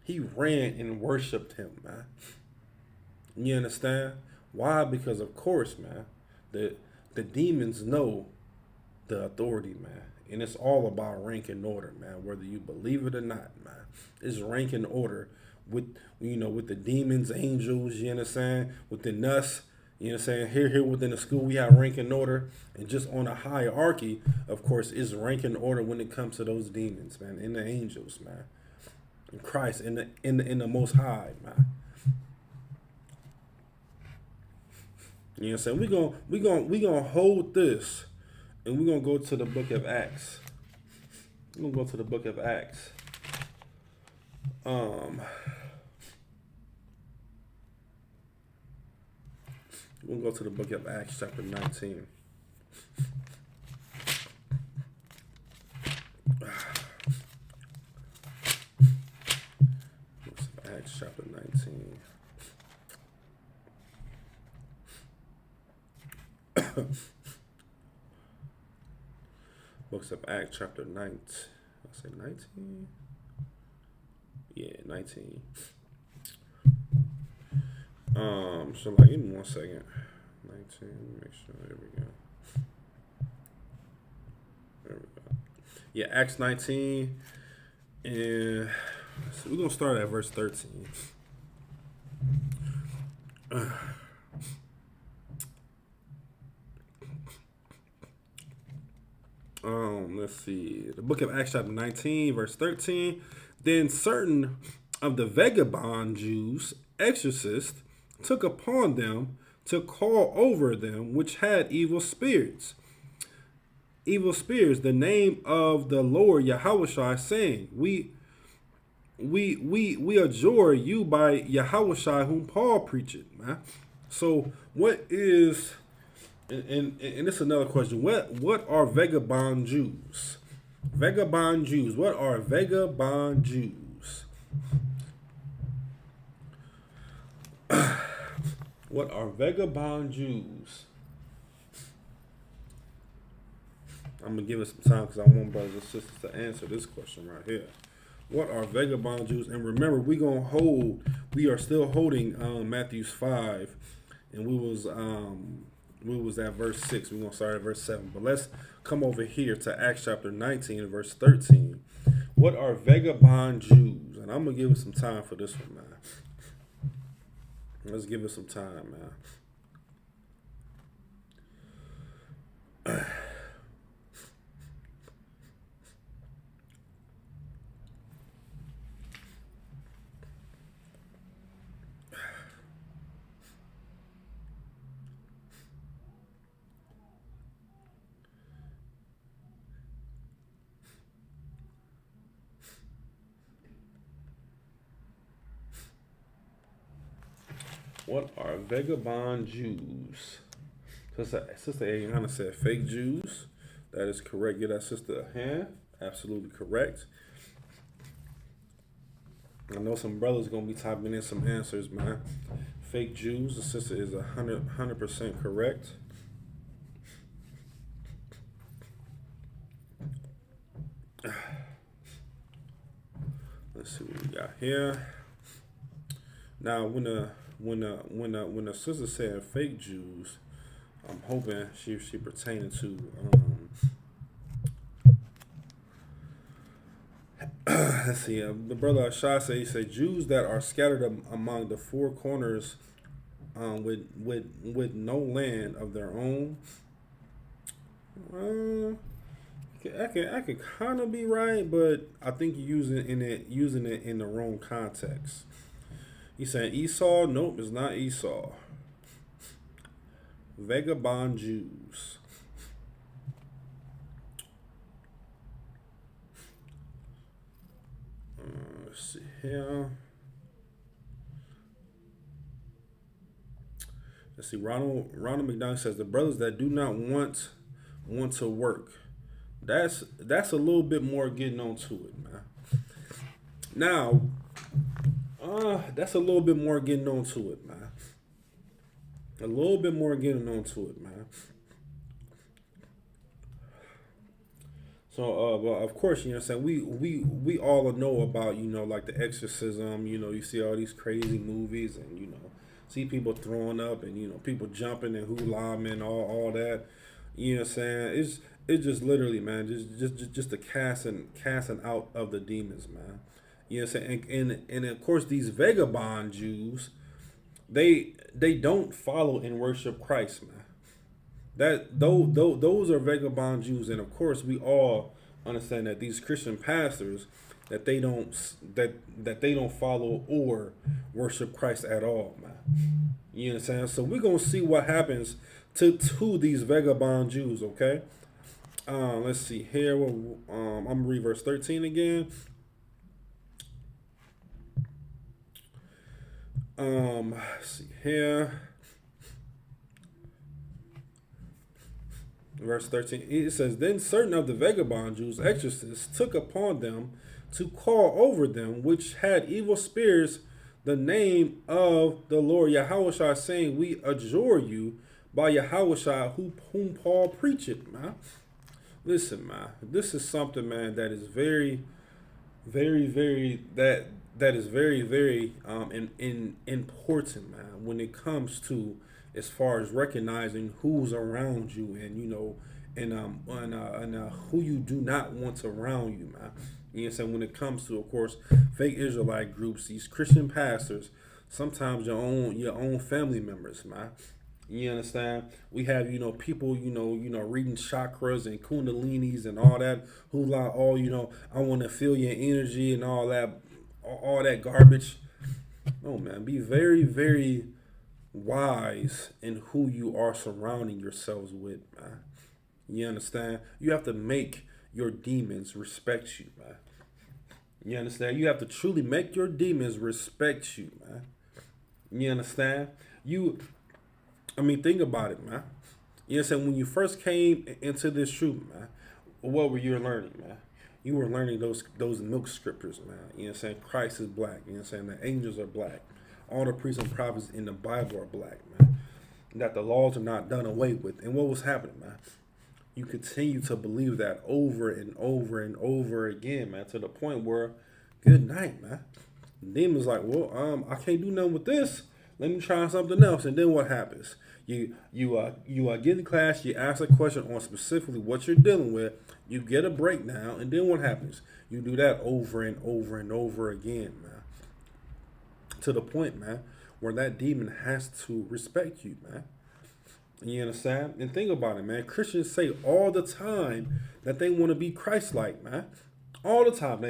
D: He ran and worshiped him, man. You understand? Why? Because of course, man, the demons know the authority, man. And it's all about rank and order, man. Whether you believe it or not, man. It's rank and order with the demons, angels, you understand? Within us, you know what I'm saying? Here within the school, we have rank and order. And just on a hierarchy, of course, is rank and order when it comes to those demons, man. And the angels, man. And Christ, in the Most High, man. You know what I'm saying? We gonna hold this, and we're gonna go to the book of Acts. We're gonna go to the book of Acts. We're gonna go to the book of Acts, chapter 19. Acts chapter 19. Books of Acts chapter 9. I say 19? Yeah, 19. So give me 1 second. 19, make sure, there we go. There we go. Yeah, Acts 19. And so we're gonna start at verse 13. Let's see. The book of Acts chapter 19, verse 13. Then certain of the vagabond Jews, exorcists, took upon them to call over them which had evil spirits, the name of the Lord Yahushua, saying, We adjure you by Yahushua whom Paul preached, man. So what is, and this is another question, what are vagabond Jews? Vagabond Jews. What are vagabond Jews? What are vagabond Jews? I'm going to give it some time because I want brothers and sisters to answer this question right here. What are vagabond Jews? And remember, we are still holding Matthew 5, and we was at verse 6. We're going to start at verse 7. But let's come over here to Acts chapter 19, verse 13. What are vagabond Jews? And I'm going to give it some time for this one, man. Let's give it some time, man. What are vagabond Jews? Sister Ariana said fake Jews. That is correct. Get that sister a hand. Absolutely correct. I know some brothers gonna be typing in some answers, man. Fake Jews, the sister is 100% correct. Let's see what we got here. Now, when the sister said fake Jews, I'm hoping she pertaining to let's see. The brother Ashai said, he said Jews that are scattered among the four corners, with no land of their own. I could kind of be right, but I think you're using it in the wrong context. He said Esau. Nope, it's not Esau. Vagabond Jews. Let's see here. Let's see. Ronald McDonald says the brothers that do not want to work. That's a little bit more getting on to it, man. Now, that's a little bit more getting on to it, man. A little bit more getting on to it, man. So, well, of course, you know what I'm saying, we all know about, you know, like the exorcism, you know, you see all these crazy movies and, you know, see people throwing up and, you know, people jumping and hula-ing and all that. You know what I'm saying? It's just literally, man, just the casting out of the demons, man. You know what I'm saying? And of course, these vagabond Jews, they don't follow and worship Christ, man. Those are vagabond Jews, and of course, we all understand that these Christian pastors that they don't follow or worship Christ at all, man. You know what I'm saying? So we're gonna see what happens to these vagabond Jews, okay? Let's see here. I'm gonna read verse 13 again. Let's see here. Verse 13, it says, then certain of the vagabond Jews, exorcists, took upon them to call over them, which had evil spirits, the name of the Lord Yahushua, saying, we adjure you by Yahushua, whom Paul preached, man. Listen, man, this is something, man, that is very, very, very, that is very, very important, man, when it comes to as far as recognizing who's around you and, you know, and who you do not want around you, man. You know what I'm saying? When it comes to, of course, fake Israelite groups, these Christian pastors, sometimes your own family members, man. You understand? We have, you know, people, you know, reading chakras and kundalinis and all that, who like, oh, you know, I want to feel your energy and all that garbage. No, man, be very, very wise in who you are surrounding yourselves with, man. You understand? You have to make your demons respect you, man. You understand? You have to truly make your demons respect you, man. You understand? Think about it, man. You understand? When you first came into this truth, man, what were you learning, man? You were learning those milk scriptures, man. You know what I'm saying? Christ is black. You know what I'm saying? The angels are black. All the priests and prophets in the Bible are black, man. That the laws are not done away with. And what was happening, man? You continue to believe that over and over and over again, man, to the point where, good night, man. Demons like, well, I can't do nothing with this. Let me try something else. And then what happens? You get in class, you ask a question on specifically what you're dealing with, you get a breakdown, and then what happens? You do that over and over and over again, man. To the point, man, where that demon has to respect you, man. You understand? And think about it, man. Christians say all the time that they want to be Christ-like, man. All the time,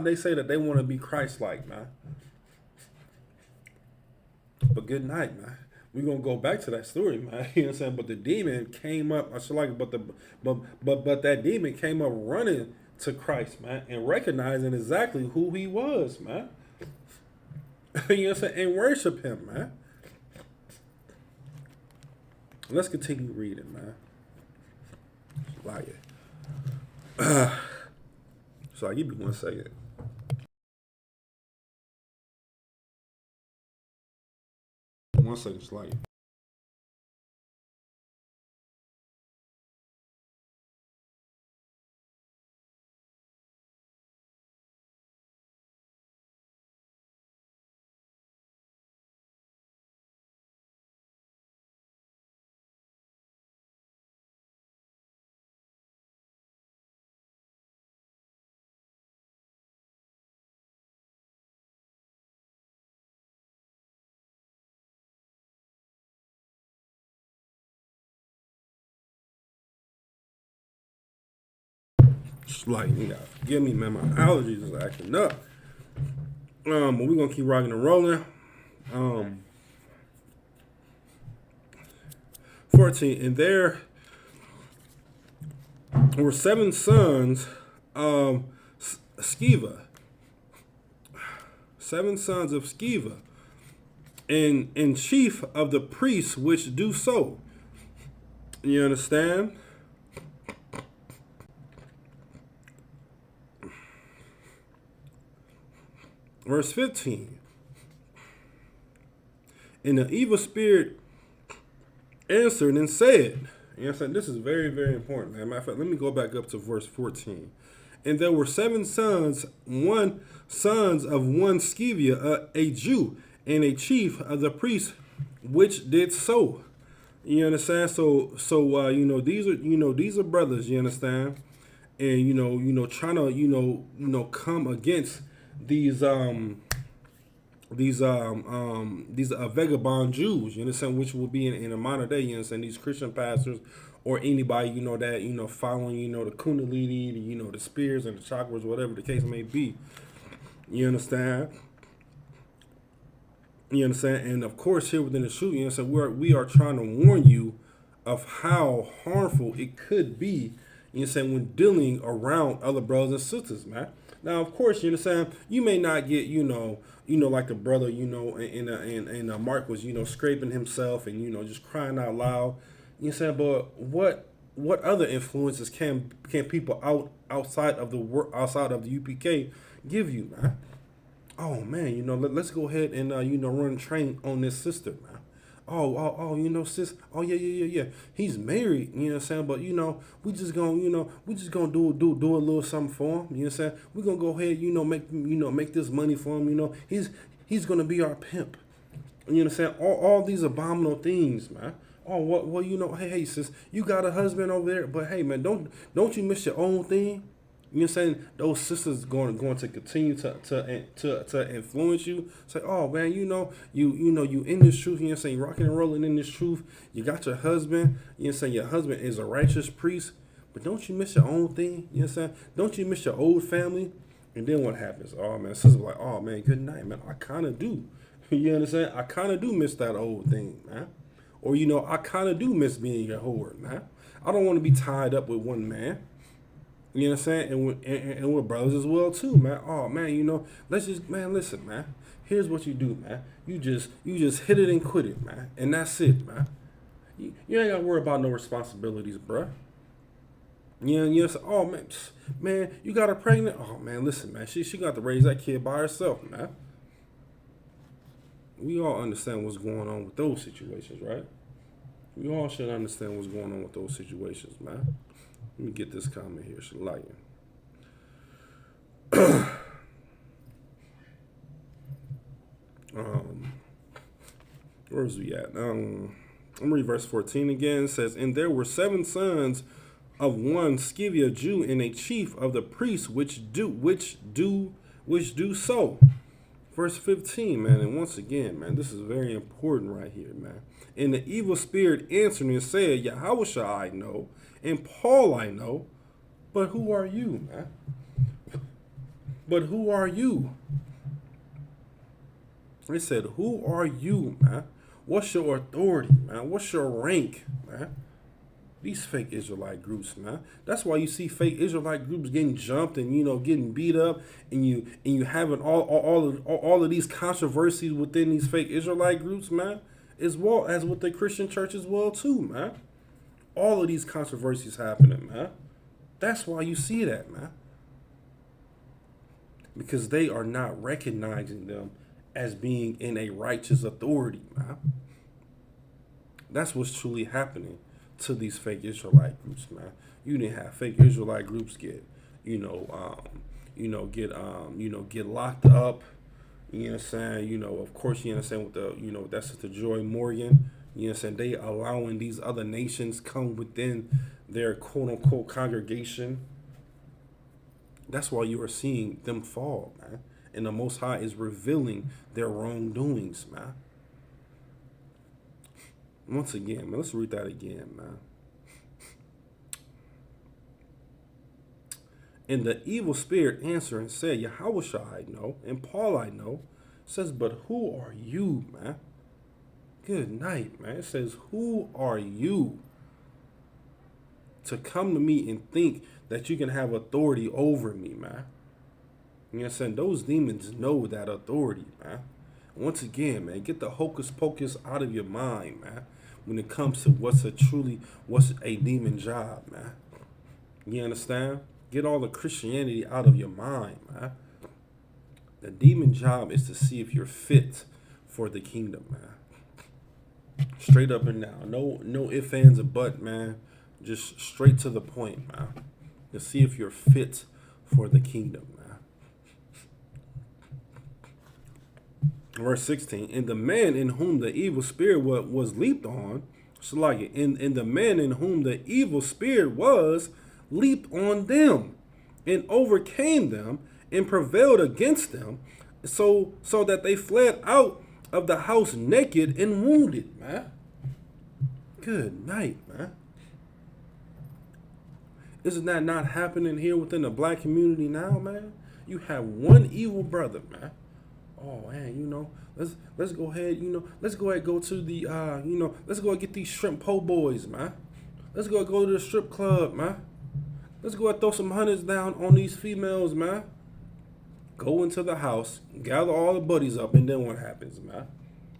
D: they say that they want to be Christ-like, man. But good night, man. We're gonna go back to that story, man. You know what I'm saying? But the demon came up. But that demon came up running to Christ, man, and recognizing exactly who he was, man. You know what I'm saying? And worship him, man. Let's continue reading, man. So I'll give you 1 second. 1 second, just like. Like, you gotta forgive me, man. My allergies is acting up. But we're gonna keep rocking and rolling. 14, and there were 7 sons of Sceva. 7 sons of Sceva, and chief of the priests which do so. You understand? Verse 15. And the evil spirit answered and said, you know what I'm saying? This is very, very important, man. Matter of fact, let me go back up to verse 14. And there were 7 sons of one Sceva, a Jew, and a chief of the priests, which did so. You understand? So these are brothers. You understand? And trying to come against these vagabond Jews, you understand, which will be in a modern day, you understand, these Christian pastors or anybody, that, following, the Kundalini, the spirits and the chakras, whatever the case may be. You understand? You understand? And of course, here within the shoot, you understand, we are trying to warn you of how harmful it could be, you understand, when dealing around other brothers and sisters, man. Now, of course, you understand, you may not get, like the brother, and Mark was, scraping himself and, just crying out loud. You know but what other influences can people outside of the UPK give you, man? Oh man, let's go ahead and run train on this sister, man. Oh, sis. Oh, yeah. He's married, you know what I'm saying? But, we just gonna do a little something for him, you know what I'm saying? We're gonna go ahead, make this money for him, he's gonna be our pimp. You know what I'm saying? All these abominable things, man. Oh, well, hey, sis, you got a husband over there, but hey, man, don't you miss your own thing? You know what I'm saying? Those sisters going to continue to influence you. Say, oh man, you in this truth. You know what I'm saying? Rocking and rolling in this truth. You got your husband. You know what I'm saying? Your husband is a righteous priest. But don't you miss your own thing? You know what I'm saying? Don't you miss your old family? And then what happens? Oh man, sister's like, oh man, good night, man. I kind of do. You understand? I kind of do miss that old thing, man. Or I kind of do miss being your whore, man. I don't want to be tied up with one man. You know what I'm saying? And we're brothers as well too, man. Oh man, let's just, man, listen, man. Here's what you do, man. You just hit it and quit it, man. And that's it, man. You ain't gotta worry about no responsibilities, bruh. You say, oh man, you got her pregnant? Oh man, listen, man. She got to raise that kid by herself, man. We all understand what's going on with those situations, right? We all should understand what's going on with those situations, man. Let me get this comment here. Shalayan. Where's we at? I'm read verse 14 again. It says, and there were 7 sons of one Sceva, Jew, and a chief of the priests which do so. Verse 15, man, and once again, man, this is very important right here, man. And the evil spirit answered and said, Yahweh I know, and Paul I know, but who are you, man? But who are you? They said, who are you, man? What's your authority, man? What's your rank, man? These fake Israelite groups, man. That's why you see fake Israelite groups getting jumped and getting beat up, and you having all of these controversies within these fake Israelite groups, man. As well as with the Christian church as well too, man. All of these controversies happening, man. That's why you see that, man. Because they are not recognizing them as being in a righteous authority, man. That's what's truly happening to these fake Israelite groups, man. You didn't have fake Israelite groups get, get locked up. You know what I'm saying? Of course, you understand with the, that's the Joy Morgan. You know what I'm saying? They allowing these other nations come within their quote unquote congregation. That's why you are seeing them fall, man. And the Most High is revealing their wrongdoings, man. Once again, man, let's read that again, man. And the evil spirit answered and said, Yahushua I know, and Paul I know. Says, but who are you, man? Good night, man. It says, who are you to come to me and think that you can have authority over me, man? You know what I'm saying? Those demons know that authority, man. Once again, man, get the hocus pocus out of your mind, man, when it comes to what's a demon job, man. You understand? Get all the Christianity out of your mind, man. The demon job is to see if you're fit for the kingdom, man. Straight up and down. No ifs, ands, or buts, man. Just straight to the point, man. To see if you're fit for the kingdom, man. Verse 16. And the man in whom the evil spirit was leaped on, so like it, and the man in whom the evil spirit was leaped on them and overcame them and prevailed against them, so that they fled out of the house naked and wounded, man. Good night, man. Isn't that not happening here within the black community now, man? You have one evil brother, man. Oh man, let's go ahead, let's go ahead and go to the let's go and get these shrimp po' boys, man. Let's go to the strip club, man. Let's go and throw some hundreds down on these females, man. Go into the house, gather all the buddies up, and then what happens, man?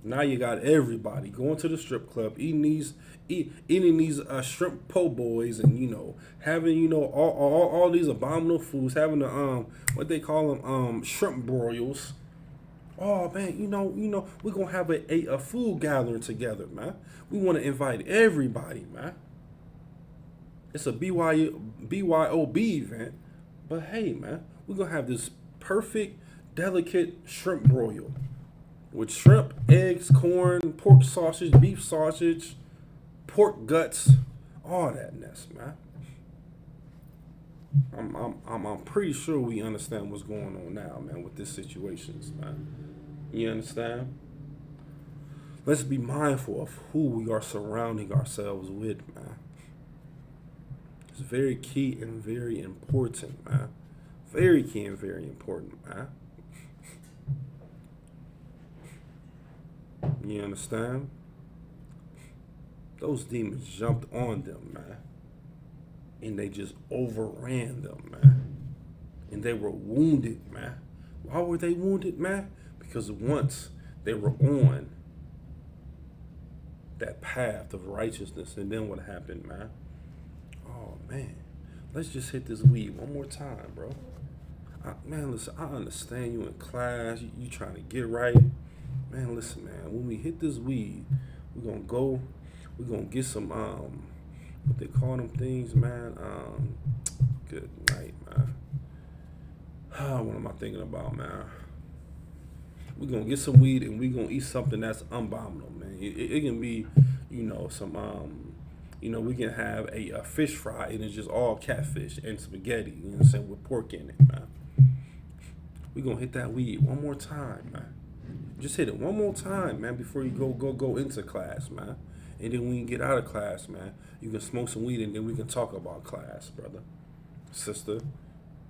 D: Now you got everybody going to the strip club, eating these shrimp po' boys, and having all these abominable foods, having the what they call them shrimp broils. Oh man, we're gonna have a food gathering together, man. We want to invite everybody, man. It's a BYOB event, but hey, man, we're gonna have this perfect, delicate shrimp broil with shrimp, eggs, corn, pork sausage, beef sausage, pork guts, all that mess, man. I'm pretty sure we understand what's going on now, man, with this situations, man. You understand? Let's be mindful of who we are surrounding ourselves with, man. It's very key and very important, man. Very key and very important, man. You understand? Those demons jumped on them, man. And they just overran them, man. And they were wounded, man. Why were they wounded, man? Because once they were on that path of righteousness, and then what happened, man? Oh, man. Let's just hit this weed one more time, bro. Man, listen, I understand you in class. You trying to get right. Man, listen, man. When we hit this weed, we're going to get some, what they call them things, man? Good night, man. What am I thinking about, man? We're going to get some weed and we're going to eat something that's abominable, man. It can be, some, we can have a fish fry and it's just all catfish and spaghetti, you know what I'm saying, with pork in it, man. We're going to hit that weed one more time, man. Just hit it one more time, man, before you go into class, man. And then when you get out of class, man, you can smoke some weed and then we can talk about class, brother, sister.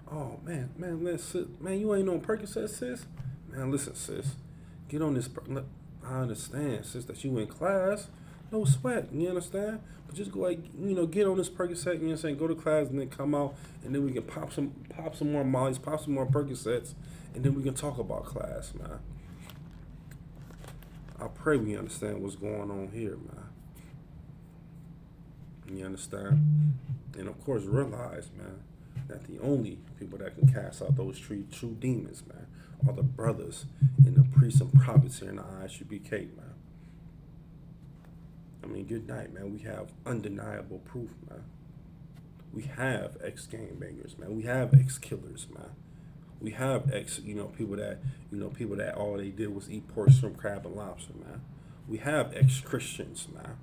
D: Oh, man, you ain't on Percocet, sis? Man, listen, sis, get on this. I understand, sis, that you in class. No sweat, you understand? But just go, get on this Percocet, you know what I'm saying? Go to class and then come out, and then we can pop some more Mollies, pop some more Percocets, and then we can talk about class, man. I pray we understand what's going on here, man. You understand? And of course, realize, man, that the only people that can cast out those true demons, man, are the brothers and the priests and prophets here in the ISUPK, man. I mean, good night, man. We have undeniable proof, man. We have ex-gangbangers, man. We have ex-killers, man. We have people that all they did was eat pork, shrimp, crab, and lobster, man. We have ex-Christians, man.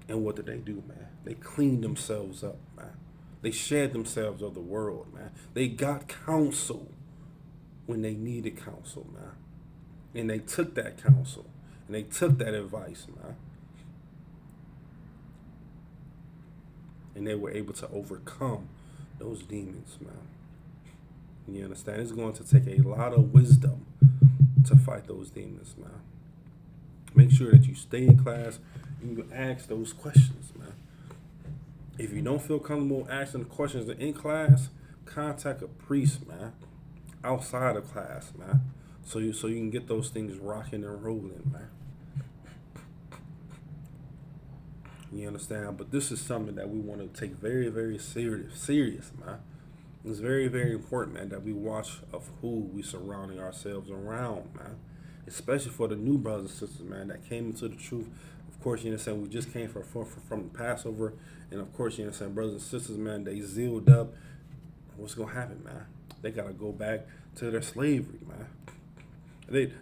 D: And what did they do, man? They cleaned themselves up, man. They shed themselves of the world, man. They got counsel when they needed counsel, man. And they took that counsel. And they took that advice, man. And they were able to overcome those demons, man. You understand? It's going to take a lot of wisdom to fight those demons, man. Make sure that you stay in class and you ask those questions, man. If you don't feel comfortable asking the questions in class, contact a priest, man, outside of class, man, so you can get those things rocking and rolling, man. You understand? But this is something that we want to take very, very serious, man. It's very, very important, man, that we watch of who we surrounding ourselves around, man. Especially for the new brothers and sisters, man, that came into the truth. Of course, you understand, we just came from the Passover. And of course, you understand, brothers and sisters, man, they zealed up. What's going to happen, man? They got to go back to their slavery, man.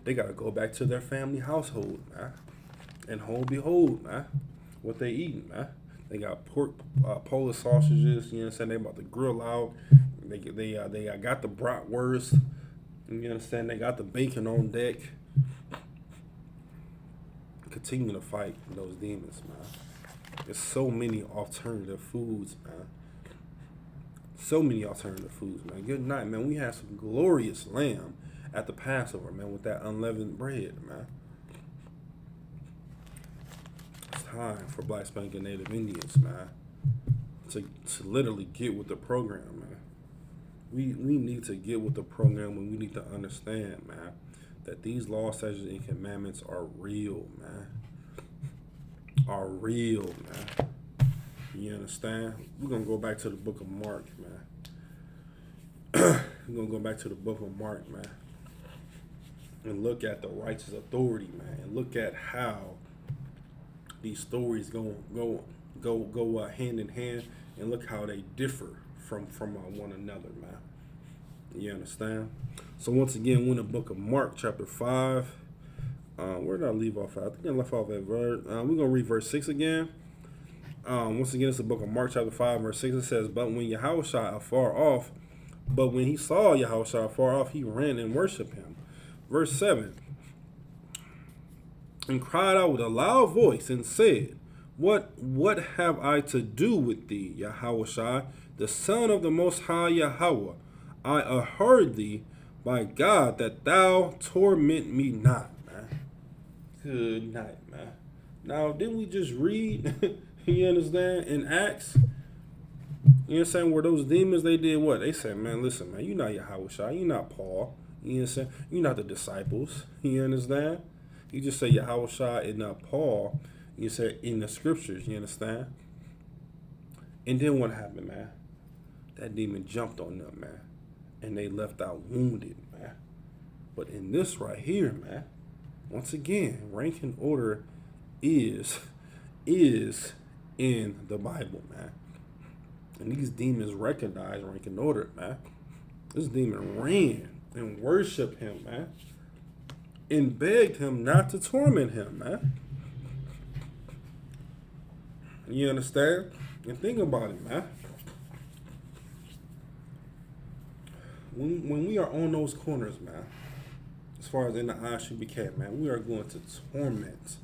D: They got to go back to their family household, man. And behold, man, what they eating, man. They got pork, Polish sausages, you understand? They about to grill out. They got the bratwurst, you understand? They got the bacon on deck. Continue to fight those demons, man. There's so many alternative foods, man. So many alternative foods, man. Good night, man. We had some glorious lamb at the Passover, man, with that unleavened bread, man. It's time for Black Spanking Native Indians, man, to literally get with the program, man. We need to get with the program, and we need to understand, man, that these laws, statutes, and commandments are real, man. Are real, man. You understand? We're going to go back to the book of Mark, man. We're going to go back to the book of Mark, man. And look at the righteous authority, man. And look at how these stories go hand in hand. And look how they differ from one another, man. You understand? So once again, we're in the book of Mark, chapter 5. Where did I leave off at? I think I left off at verse. We're going to read verse 6 again. Once again, it's the book of Mark, chapter 5, verse 6. It says, But when he saw Yahushua afar off, he ran and worshipped him. Verse 7. And cried out with a loud voice and said, What have I to do with thee, Yahushua, the Son of the Most High Yahweh? I heard thee by God that thou torment me not, man. Good night, man. Now, didn't we just read, you understand, in Acts? You understand, where those demons, they did what? They said, man, listen, man, you're not Yahushua, you're not Paul. You understand? You're not the disciples. You understand? You just say Yahushua and not Paul. You say in the scriptures, you understand? And then what happened, man? That demon jumped on them, man. And they left out wounded, man. But in this right here, man, once again, rank and order is in the Bible, man. And these demons recognize rank and order, man. This demon ran and worshiped him, man. And begged him not to torment him, man. You understand? And think about it, man. When we are on those corners, man, as far as in the ISUPK, man, we are going to torment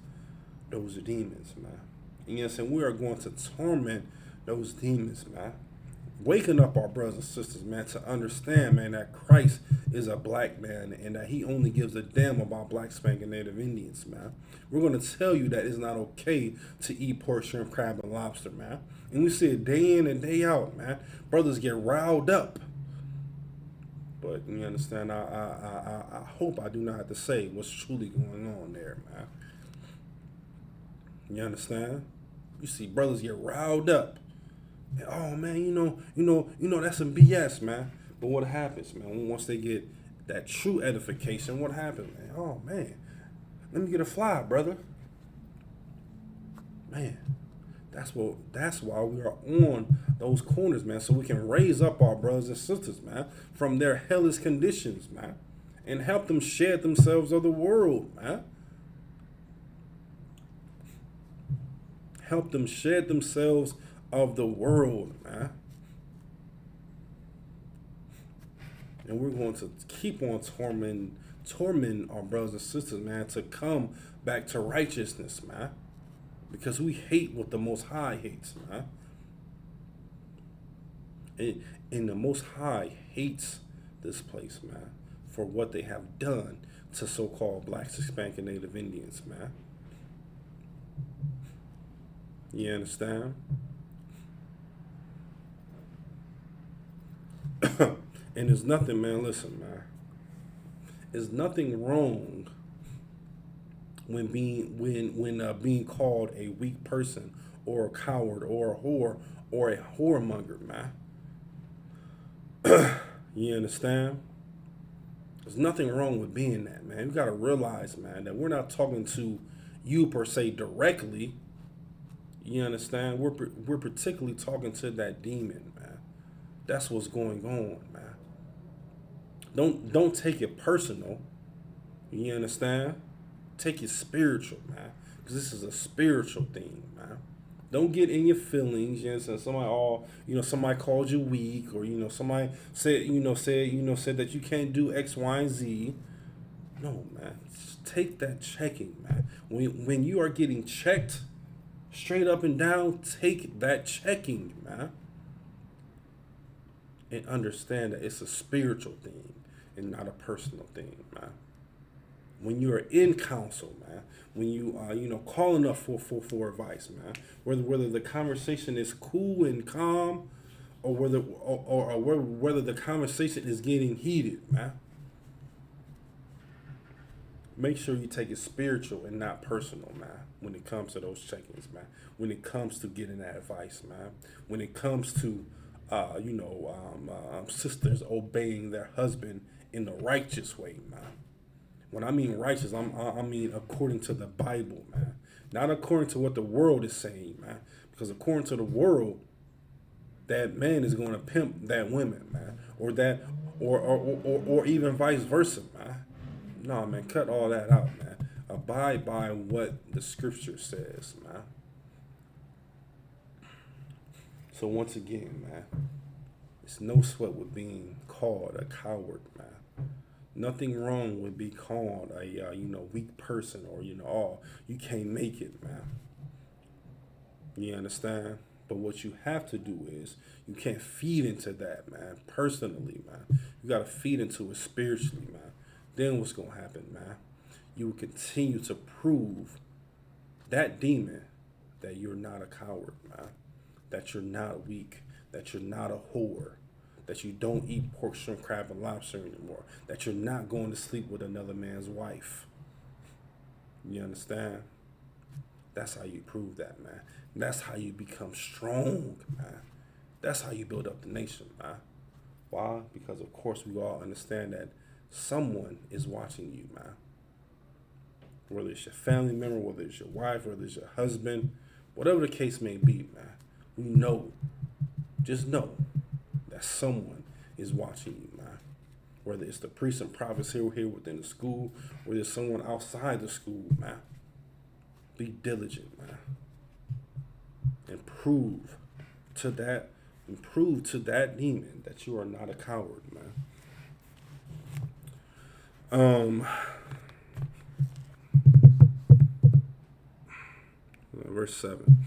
D: those demons, man. And yes, and we are going to torment those demons, man. Waking up our brothers and sisters, man, to understand, man, that Christ is a black man and that he only gives a damn about Black Spanking Native Indians, man. We're going to tell you that it's not okay to eat pork, shrimp, crab, and lobster, man. And we see it day in and day out, man. Brothers get riled up. But you understand, I hope I do not have to say what's truly going on there, man. You understand? You see brothers get riled up. And, oh man, you know that's some BS, man. But what happens, man? Once they get that true edification, what happens, man? Oh man, let me get a fly, brother. Man, that's why we are on those corners, man, so we can raise up our brothers and sisters, man, from their hellish conditions, man, and help them shed themselves of the world, man. Help them shed themselves of the world, man. And we're going to keep on tormenting our brothers and sisters, man, to come back to righteousness, man. Because we hate what the Most High hates, man. And the Most High hates this place, man, for what they have done to so-called blacks, Hispanic, and Native Indians, man. You understand? And there's nothing, man, listen, man. There's nothing wrong when being called a weak person or a coward or a whore or a whoremonger, man. You understand? There's nothing wrong with being that, man. You got to realize, man, that we're not talking to you per se directly. You understand? We're particularly talking to that demon, man. That's what's going on, man. Don't take it personal. You understand? Take it spiritual, man. Because this is a spiritual thing, man. Don't get in your feelings. You understand? Somebody called you weak, or somebody said that you can't do X, Y, and Z. No, man. Just take that checking, man. When you are getting checked straight up and down, take that checking, man. And understand that it's a spiritual thing and not a personal thing, man. When you are in counsel, man, when you are, calling up for advice, man, whether the conversation is cool and calm, or whether the conversation is getting heated, man, make sure you take it spiritual and not personal, man, when it comes to those check-ins, man, when it comes to getting that advice, man, when it comes to, sisters obeying their husband in the righteous way, man. When I mean righteous, I mean according to the Bible, man. Not according to what the world is saying, man. Because according to the world, that man is going to pimp that woman, man. Or even vice versa, man. No, man, cut all that out, man. Abide by what the scripture says, man. So once again, man, it's no sweat with being called a coward, man. Nothing wrong with being called a weak person, or you can't make it, man. You understand? But what you have to do is you can't feed into that, man. Personally, man, you gotta feed into it spiritually, man. Then what's gonna happen, man? You will continue to prove that demon that you're not a coward, man. That you're not weak. That you're not a whore. That you don't eat pork, shrimp, crab, and lobster anymore. That you're not going to sleep with another man's wife. You understand? That's how you prove that, man. That's how you become strong, man. That's how you build up the nation, man. Why? Because, of course, we all understand that someone is watching you, man. Whether it's your family member, whether it's your wife, whether it's your husband, whatever the case may be, man. We know, just know that someone is watching you, man. Whether it's the priests and prophets here within the school, or there's someone outside the school, man. Be diligent, man. And prove to that demon that you are not a coward, man. Verse 7.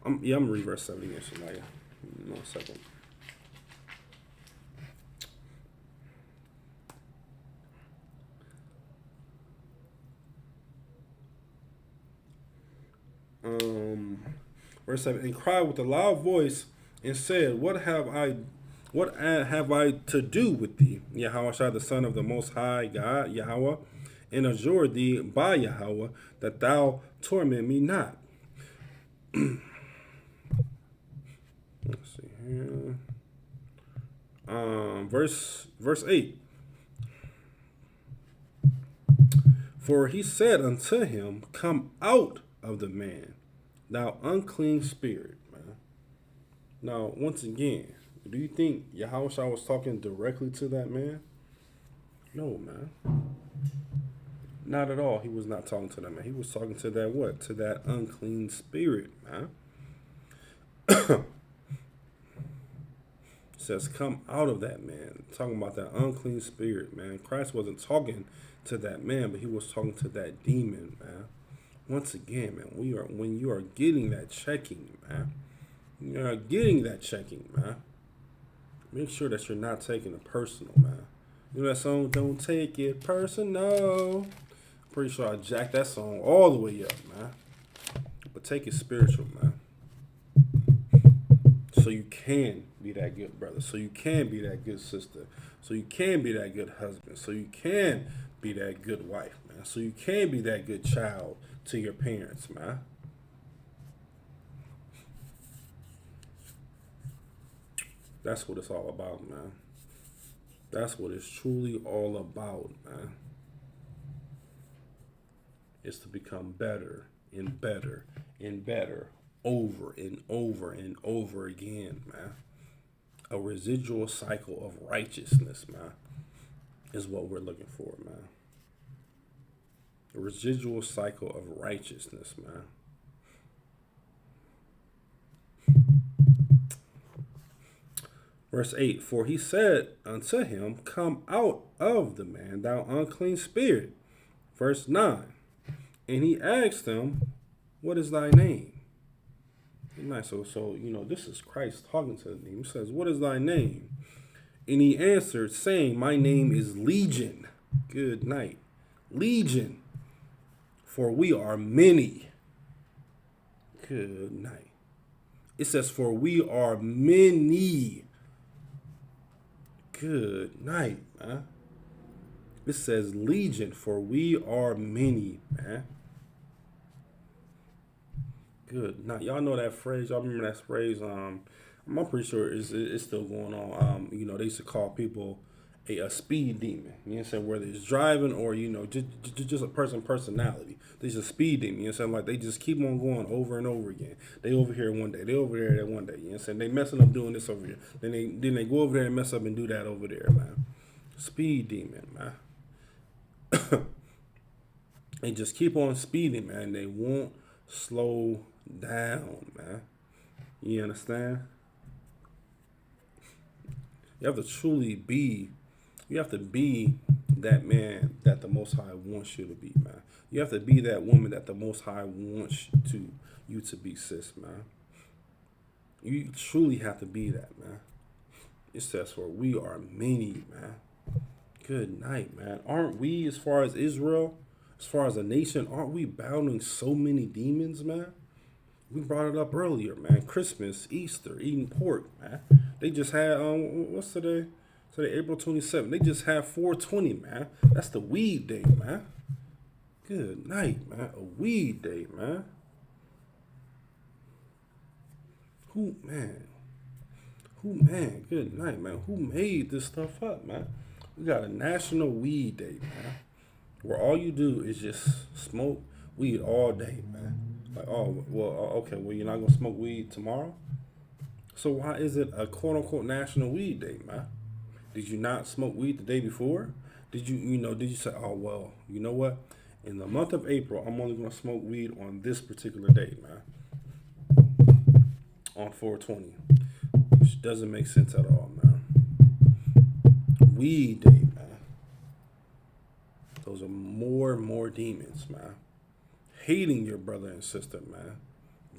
D: I'm gonna read verse 7 again, Shemaiah. 1 second. Verse 7, and cried with a loud voice and said, What have I to do with thee, Yahweh, the Son of the Most High God, Yahweh, and adjure thee by Yahweh, that thou torment me not. Let's see here. Verse 8. For he said unto him, Come out of the man, thou unclean spirit, man. Now, once again, do you think Yahushua was talking directly to that man? No, man. Not at all. He was not talking to that man. He was talking to that what? To that unclean spirit, man. It says, come out of that man. Talking about that unclean spirit, man. Christ wasn't talking to that man, but he was talking to that demon, man. Once again, man, when you are getting that checking, man. You are getting that checking, man. Make sure that you're not taking it personal, man. You know that song, Don't Take It Personal? Pretty sure I jacked that song all the way up, man. But take it spiritual, man. So you can be that good brother. So you can be that good sister. So you can be that good husband. So you can be that good wife, man. So you can be that good child to your parents, man. That's what it's all about, man. That's what it's truly all about, man. It's to become better and better and better over and over and over again, man. A residual cycle of righteousness, man, is what we're looking for, man. A residual cycle of righteousness, man. Verse 8, for he said unto him, come out of the man, thou unclean spirit. Verse 9, and he asked him, what is thy name? Nice. So this is Christ talking to him. He says, what is thy name? And he answered, saying, my name is Legion. Good night. Legion, for we are many. Good night. It says, for we are many. Good night, man. It says legion, for we are many, man. Good night. Y'all know that phrase. Y'all remember that phrase? I'm pretty sure it's still going on. They used to call people a speed demon. You know what I'm saying? Whether it's driving or, just a personality. There's a speed demon. You know what I'm saying? Like, they just keep on going over and over again. They over here one day. They over there that one day. You know what I'm saying? They messing up doing this over here. Then they go over there and mess up and do that over there, man. Speed demon, man. They just keep on speeding, man. They won't slow down, man. You understand? You have to truly be, you have to be that man that the Most High wants you to be, man. You have to be that woman that the Most High wants you to be, sis, man. You truly have to be that, man. It says, for we are many, man. Good night, man. Aren't we, as far as Israel, as far as a nation, aren't we battling so many demons, man? We brought it up earlier, man. Christmas, Easter, eating pork, man. They just had, what's today? Today, April 27th. They just had 420, man. That's the weed day, man. Good night, man. A weed day, man. Who, man? Good night, man. Who made this stuff up, man? We got a national weed day, man. Where all you do is just smoke weed all day, man. Like, oh, well, okay, well, you're not going to smoke weed tomorrow? So why is it a quote-unquote national weed day, man? Did you not smoke weed the day before? Did you say, oh, well, you know what? In the month of April, I'm only going to smoke weed on this particular day, man. On 420. Which doesn't make sense at all, man. Weed day, man. Those are more and more demons, man. Hating your brother and sister, man.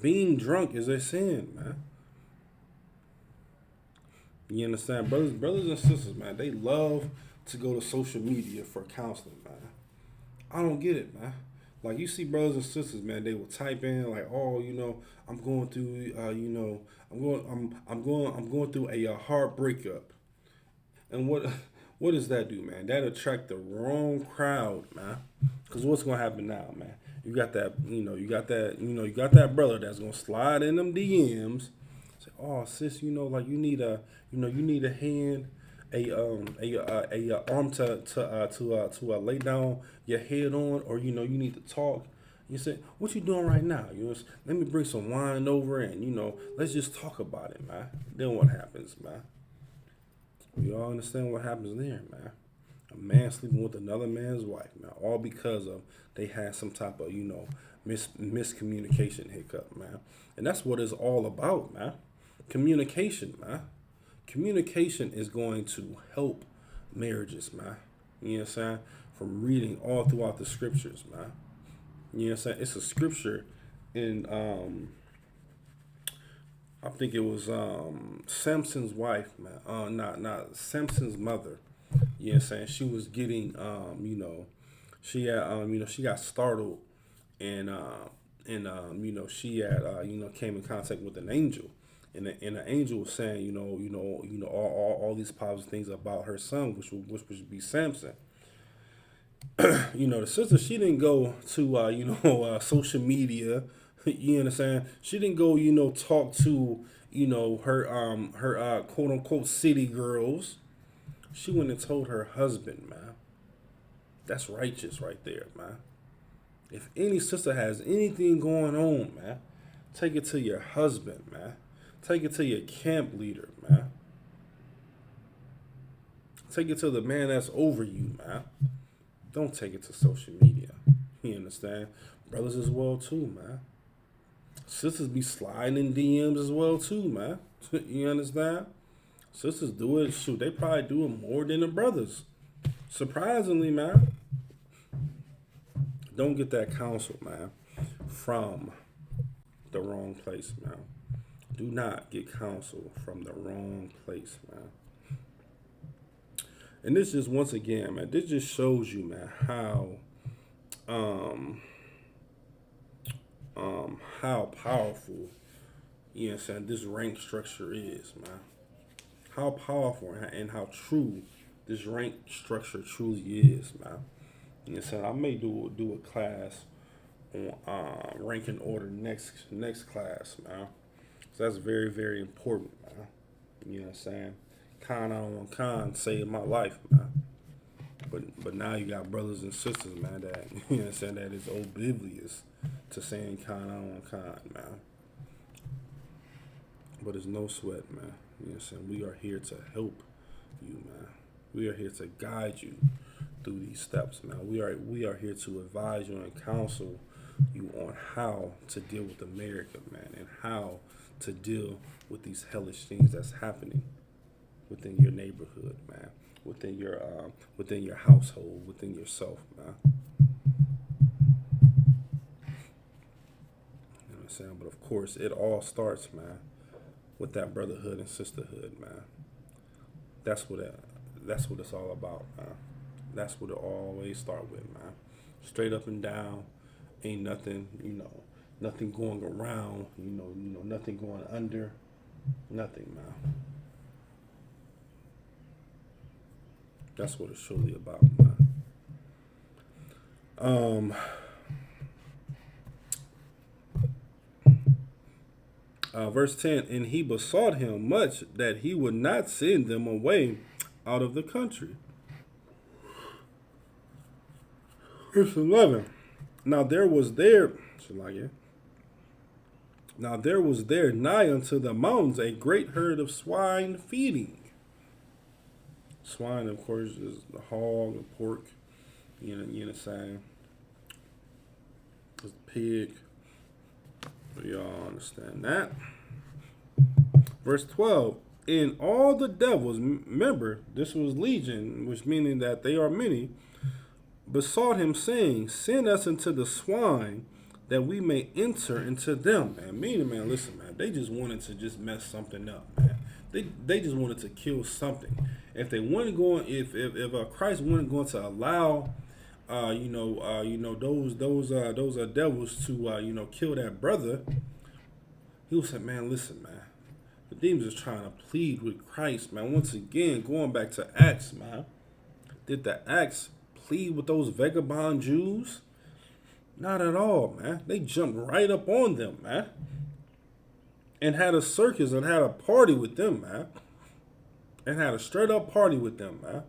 D: Being drunk is a sin, man. You understand? Brothers and sisters, man, they love to go to social media for counseling, man. I don't get it, man. Like, you see brothers and sisters, man, they will type in like, oh, I'm going through, I'm going through a hard breakup. And what does that do, man? That attract the wrong crowd, man. Because what's going to happen now, man? You got that, you got that brother that's going to slide in them DMs. Say, oh, sis, like you need a hand, a arm to lay down your head on, or you need to talk, You say, what you doing right now? You know, let me bring some wine over and, you know, let's just talk about it, man. Then what happens, man? We all understand what happens there, man. A man sleeping with another man's wife, man, all because of they had some type of, you know, miscommunication hiccup, man. And that's what it's all about, man. Communication, man. Communication is going to help marriages, man. You know what I'm saying? From reading all throughout the scriptures, man. You know what I'm saying? It's a scripture in I think it was Samson's wife, man. Not Samson's mother. You know what I'm saying? She was getting you know, she had you know, she got startled and you know, she had you know, came in contact with an angel. And the angel was saying, you know, all these positive things about her son, which would be Samson. You know, the sister, she didn't go to, you know, social media. You understand? She didn't go, you know, talk to, you know, her quote unquote city girls. She went and told her husband, man. That's righteous right there, man. If any sister has anything going on, man, take it to your husband, man. Take it to your camp leader, man. Take it to the man that's over you, man. Don't take it to social media. You understand? Brothers as well too, man. Sisters be sliding in DMs as well too, man. You understand? Sisters do it. Shoot, they probably do it more than the brothers. Surprisingly, man. Don't get that counsel, man, from the wrong place, man. Do not get counsel from the wrong place, man. And this just, once again, man, this just shows you, man, how powerful, you know what I'm saying, this rank structure is, man. How powerful and how true this rank structure truly is, man. You know what I'm saying? I may do a class on ranking order next class, man. So that's very, very important, man. You know what I'm saying? Con on con saved my life, man. But now you got brothers and sisters, man, that, you know what I'm saying, that is oblivious to saying con on con, man. But it's no sweat, man. You know what I'm saying? We are here to help you, man. We are here to guide you through these steps, man. We are here to advise you and counsel you on how to deal with America, man, and how to deal with these hellish things that's happening within your neighborhood, man, within your household, within yourself, man. You know what I'm saying? But of course, it all starts, man, with that brotherhood and sisterhood, man. That's what it's all about, man. That's what it always start with, man. Straight up and down, ain't nothing, you know, nothing going around, you know, nothing going under, nothing, man. That's what it's truly about, man. Verse 10, and he besought him much that he would not send them away out of the country. Verse 11, now there was there nigh unto the mountains a great herd of swine feeding. Swine, of course, is the hog, the pork, you know what I'm saying? It's the pig. Y'all understand that. Verse 12, and all the devils, remember, this was legion, which meaning that they are many, besought him, saying, send us into the swine, that we may enter into them. Man, meaning, man, listen, man, they just wanted to just mess something up, man. They just wanted to kill something. If they weren't going, if Christ wasn't going to allow, those devils to kill that brother, he would say, man, listen, man, the demons is trying to plead with Christ, man. Once again, going back to Acts, man, did the Acts plead with those vagabond Jews? Not at all, man. They jumped right up on them, man, and had a circus and had a party with them, man. And had a straight up party with them, man.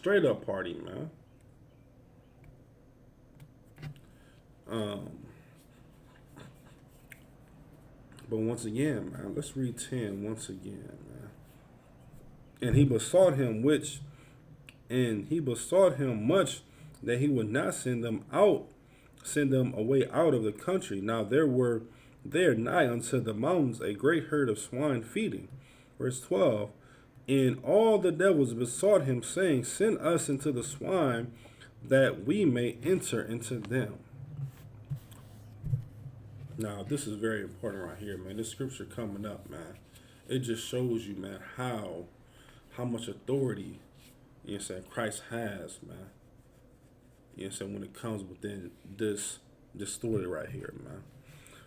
D: Straight up party, man. But once again, man, let's read 10 once again, man. And he besought him much that he would not send them away out of the country. Now there were there nigh unto the mountains a great herd of swine feeding. Verse 12. And all the devils besought him, saying, send us into the swine, that we may enter into them. Now, this is very important right here, man. This scripture coming up, man. It just shows you, man, how much authority, you know what I'm saying, Christ has, man. You know what I'm saying, when it comes within this story right here, man.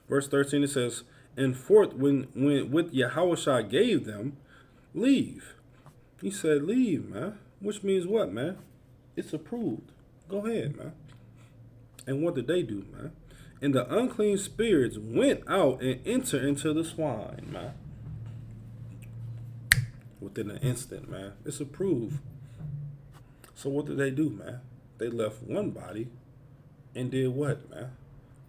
D: Verse 13, it says, and forth when with Yahushua gave them leave. He said, leave, man. Which means what, man? It's approved. Go ahead, man. And what did they do, man? And the unclean spirits went out and entered into the swine, man. Within an instant, man. It's approved. So what did they do, man? They left one body and did what, man?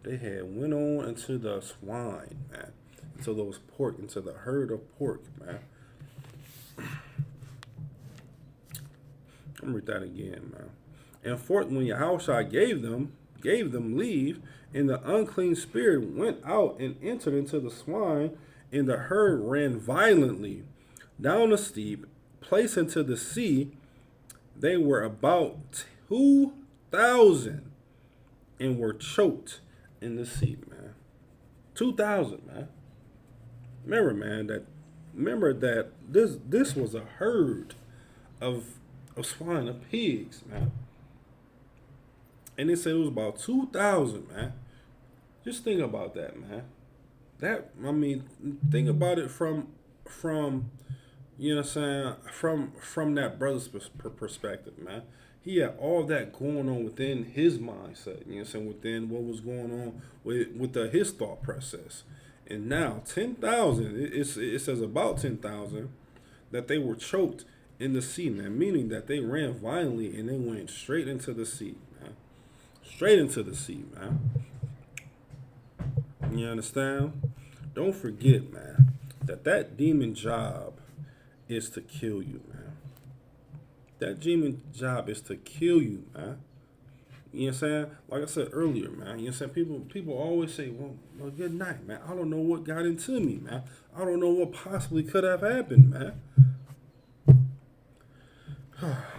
D: They had went on into the swine, man. Into those pork, into the herd of pork, man. I'm gonna read that again, man. And forth when Yahushua gave them leave, and the unclean spirit went out and entered into the swine, and the herd ran violently down a steep place into the sea. They were about 2,000 and were choked in the sea, man. 2,000, man. Remember that this was a herd of swine, of pigs, man. And they said it was about 2,000, man. Just think about that, man. Think about it from you know what I'm saying, from that brother's perspective, man. He had all that going on within his mindset, you know what I'm saying, within what was going on with his thought process. And now 10,000, it says about 10,000 that they were choked in the sea, man, meaning that they ran violently and they went straight into the sea, man. Straight into the sea, man. You understand? Don't forget, man, that demon job is to kill you, man. That demon job is to kill you, man. You know what I'm saying? Like I said earlier, man. You know what I'm saying? People always say, well, good night, man. I don't know what got into me, man. I don't know what possibly could have happened, man.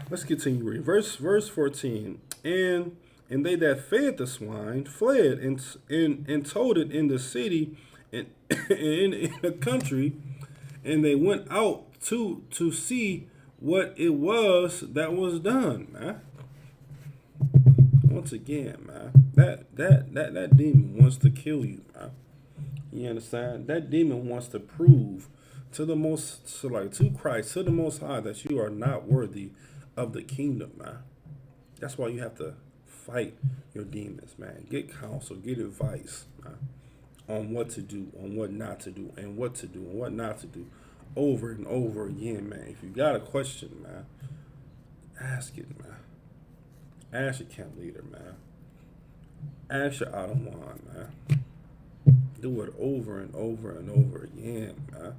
D: Let's continue reading. Verse 14. And they that fed the swine fled and told it in the city and in the country, and they went out to see what it was that was done, man. Once again, man, that demon wants to kill you, man. You understand? That demon wants to prove to Christ, to the Most High, that you are not worthy of the kingdom, man. That's why you have to fight your demons, man. Get counsel, get advice, man, on what to do, on what not to do, and what to do and what not to do, over and over again, man. If you got a question, man, ask it, man. Ask your camp leader, man. Ask your Adawan, man. Do it over and over and over again, man.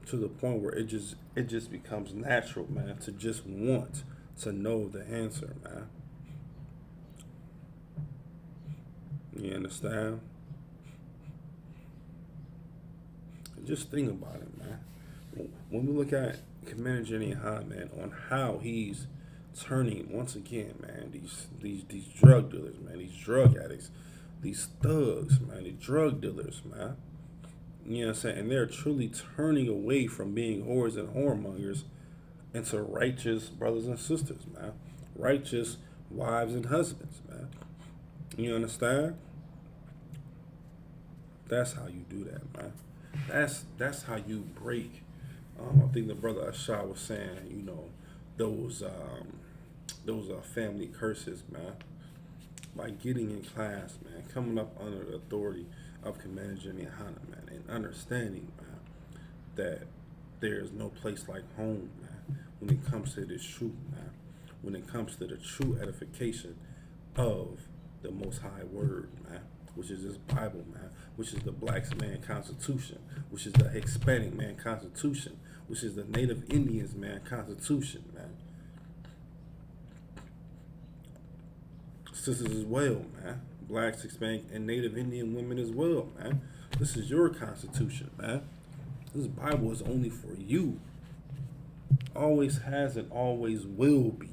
D: To the point where it just becomes natural, man, to just want to know the answer, man. You understand? Just think about it, man. When we look at Commander Jenny High, man, on how he's turning once again, man, these drug dealers, man, these drug addicts, these thugs, man, these drug dealers, man. You know what I'm saying? And they're truly turning away from being whores and whoremongers into righteous brothers and sisters, man. Righteous wives and husbands, man. You understand? That's how you do that, man. That's how you break. I think the brother Ashah was saying, you know, those family curses, man. By getting in class, man, coming up under the authority of Commander Jenny Hanna, man, and understanding, man, that there is no place like home, man, when it comes to this truth, man. When it comes to the true edification of the Most High Word, man, which is this Bible, man, which is the Black man Constitution, which is the Hispanic man Constitution, which is the Native Indians man Constitution, man. Sisters as well, man. Blacks, Hispanic, and Native Indian women as well, man. This is your Constitution, man. This Bible is only for you. Always has and always will be.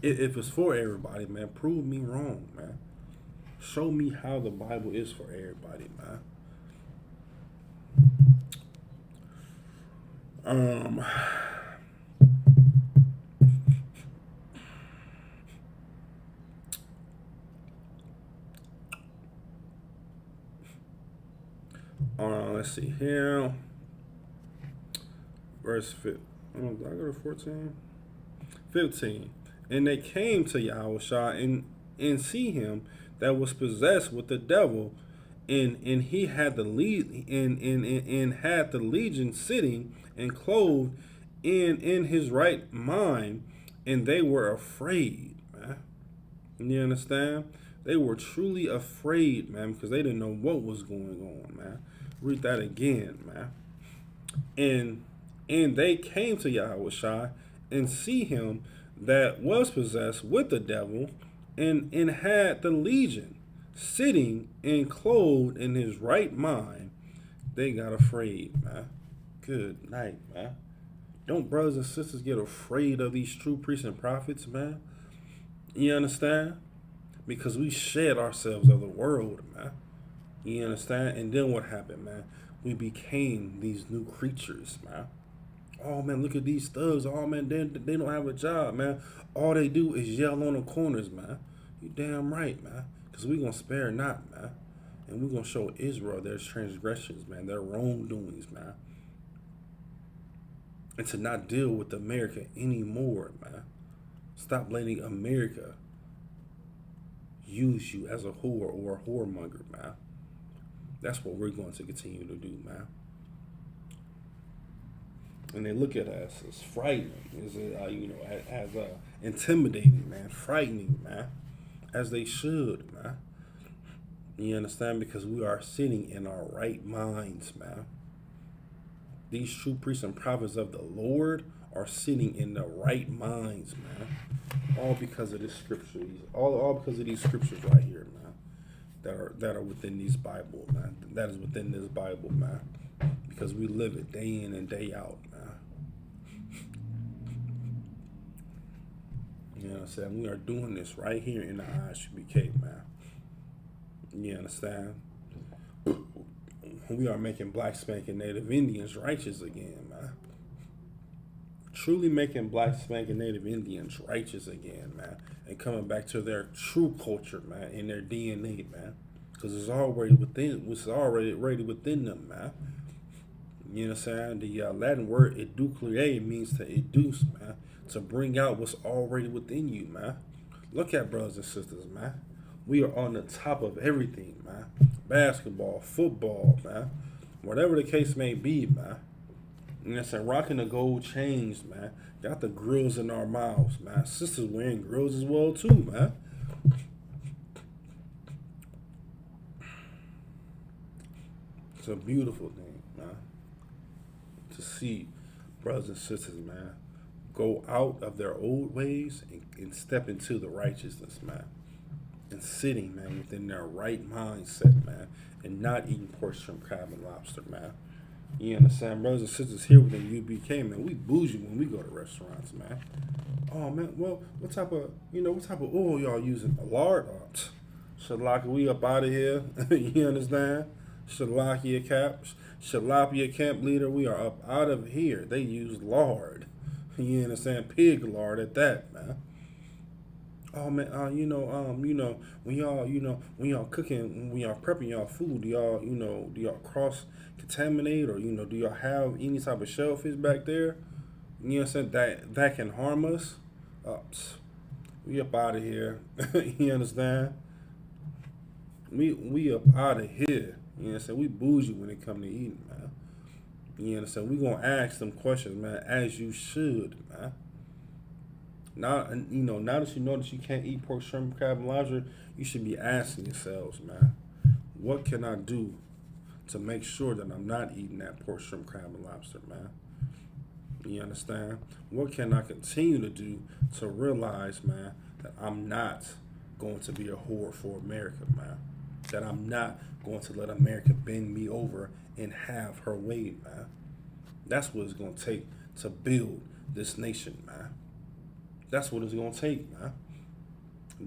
D: If it's for everybody, man, prove me wrong, man. Show me how the Bible is for everybody, man. Let's see here. Verse 5. Did I go to 14? 15. And they came to Yahushua and see him that was possessed with the devil, and he had the lead and had the legion sitting and clothed in his right mind, and they were afraid, man. You understand? They were truly afraid, man, because they didn't know what was going on, man. Read that again, man. And they came to Yahushua and see him that was possessed with the devil, and had the legion sitting and clothed in his right mind. They got afraid, man. Good night, man. Don't brothers and sisters get afraid of these true priests and prophets, man? You understand? Because we shed ourselves of the world, man. You understand? And then what happened, man? We became these new creatures, man. Oh, man, look at these thugs. Oh, man, they don't have a job, man. All they do is yell on the corners, man. You damn right, man. Because we going to spare not, man. And we're going to show Israel their transgressions, man, their wrongdoings, man. And to not deal with America anymore, man. Stop letting America use you as a whore or a whoremonger, man. That's what we're going to continue to do, man. And they look at us as frightening, as intimidating, man, frightening, man, as they should, man. You understand? Because we are sitting in our right minds, man. These true priests and prophets of the Lord are sitting in the right minds, man. All because of this scripture, all because of these scriptures right here, man, that are within these Bible, man. That is within this Bible, man. Because we live it day in and day out, man. You know what I'm saying? We are doing this right here in the ISUPK, man. You understand? We are making Black, Hispanic, Native Indians righteous again, man. Truly making Black, Hispanic, Native Indians righteous again, man. And coming back to their true culture, man, and their DNA, man. Because it's already within them, man. You know what I'm saying? The Latin word educere means to educe, man. To bring out what's already within you, man. Look at brothers and sisters, man. We are on the top of everything, man. Basketball, football, man. Whatever the case may be, man. You know what I'm saying? Rocking the gold chains, man. Got the grills in our mouths, man. Sisters wearing grills as well, too, man. It's a beautiful thing, man. To see brothers and sisters, man, go out of their old ways and step into the righteousness, man. And sitting, man, within their right mindset, man. And not eating pork, shrimp, crab, and lobster, man. You understand? Brothers and sisters here within UPK, man, we bougie when we go to restaurants, man. Oh, man, well, what type of oil y'all using? A lard? Shalaka, we up out of here. You understand? Shalakia camp leader, we are up out of here. They use lard. You understand? Pig lard at that, man. Oh man, when y'all cooking, when y'all prepping y'all food, do y'all cross contaminate, or do y'all have any type of shellfish back there? You know what I'm saying? That can harm us. We up out of here. You understand? We up out of here. You know what I'm saying? We bougie when it come to eating, man. You know what I'm saying? We gonna ask them questions, man, as you should, man. Now, now that you know that you can't eat pork, shrimp, crab, and lobster, you should be asking yourselves, man, what can I do to make sure that I'm not eating that pork, shrimp, crab, and lobster, man? You understand? What can I continue to do to realize, man, that I'm not going to be a whore for America, man? That I'm not going to let America bend me over and have her way, man. That's what it's going to take to build this nation, man. That's what it's going to take, man.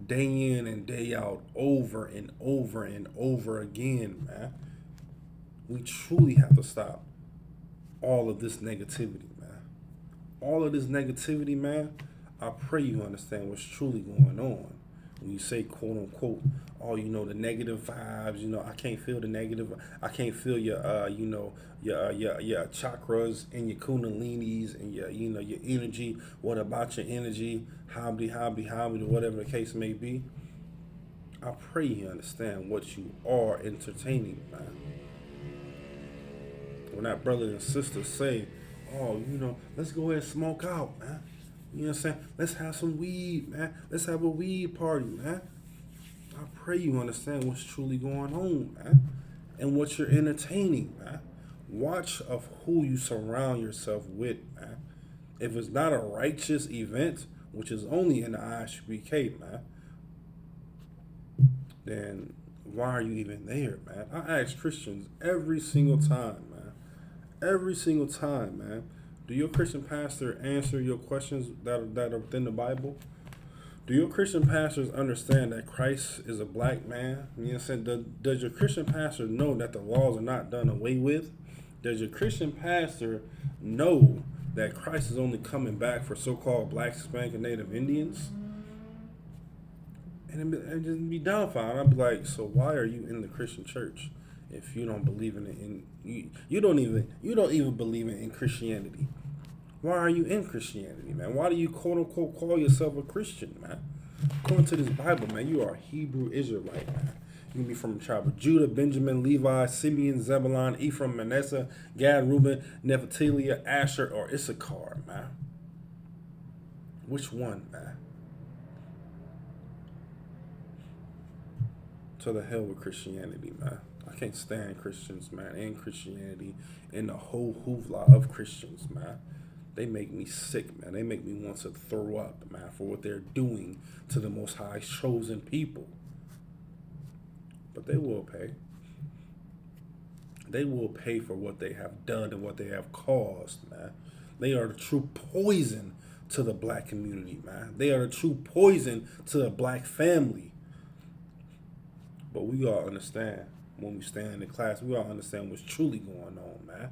D: Day in and day out, over and over and over again, man. We truly have to stop all of this negativity, man. All of this negativity, man, I pray you understand what's truly going on. When you say, quote unquote, oh, the negative vibes, I can't feel the negative. I can't feel your, your chakras and your kundalinis and your energy. What about your energy? Hobby, whatever the case may be. I pray you understand what you are entertaining, man. When that brother and sister say, oh, let's go ahead and smoke out, man. You know what I'm saying? Let's have some weed, man. Let's have a weed party, man. I pray you understand what's truly going on, man. And what you're entertaining, man. Watch of who you surround yourself with, man. If it's not a righteous event, which is only in the ISUPK, man, then why are you even there, man? I ask Christians every single time, man. Every single time, man. Do your Christian pastor answer your questions that are within the Bible? Do your Christian pastors understand that Christ is a black man? You know what I'm saying? Does your Christian pastor know that the laws are not done away with? Does your Christian pastor know that Christ is only coming back for so-called black, Hispanic, and Native Indians? And just be dumbfounded. I'd be like, so why are you in the Christian church if you don't believe in it? You don't even believe in Christianity. Why are you in Christianity, man? Why do you quote unquote call yourself a Christian, man? According to this Bible, man, you are a Hebrew Israelite, man. You can be from the tribe of Judah, Benjamin, Levi, Simeon, Zebulun, Ephraim, Manasseh, Gad, Reuben, Naphtali, Asher, or Issachar, man. Which one, man? To the hell with Christianity, man. I can't stand Christians, man, and Christianity, and the whole hoopla of Christians, man. They make me sick, man. They make me want to throw up, man, for what they're doing to the Most High chosen people. But they will pay. They will pay for what they have done and what they have caused, man. They are the true poison to the black community, man. They are the true poison to the black family. But we all understand, when we stand in class, we all understand what's truly going on, man.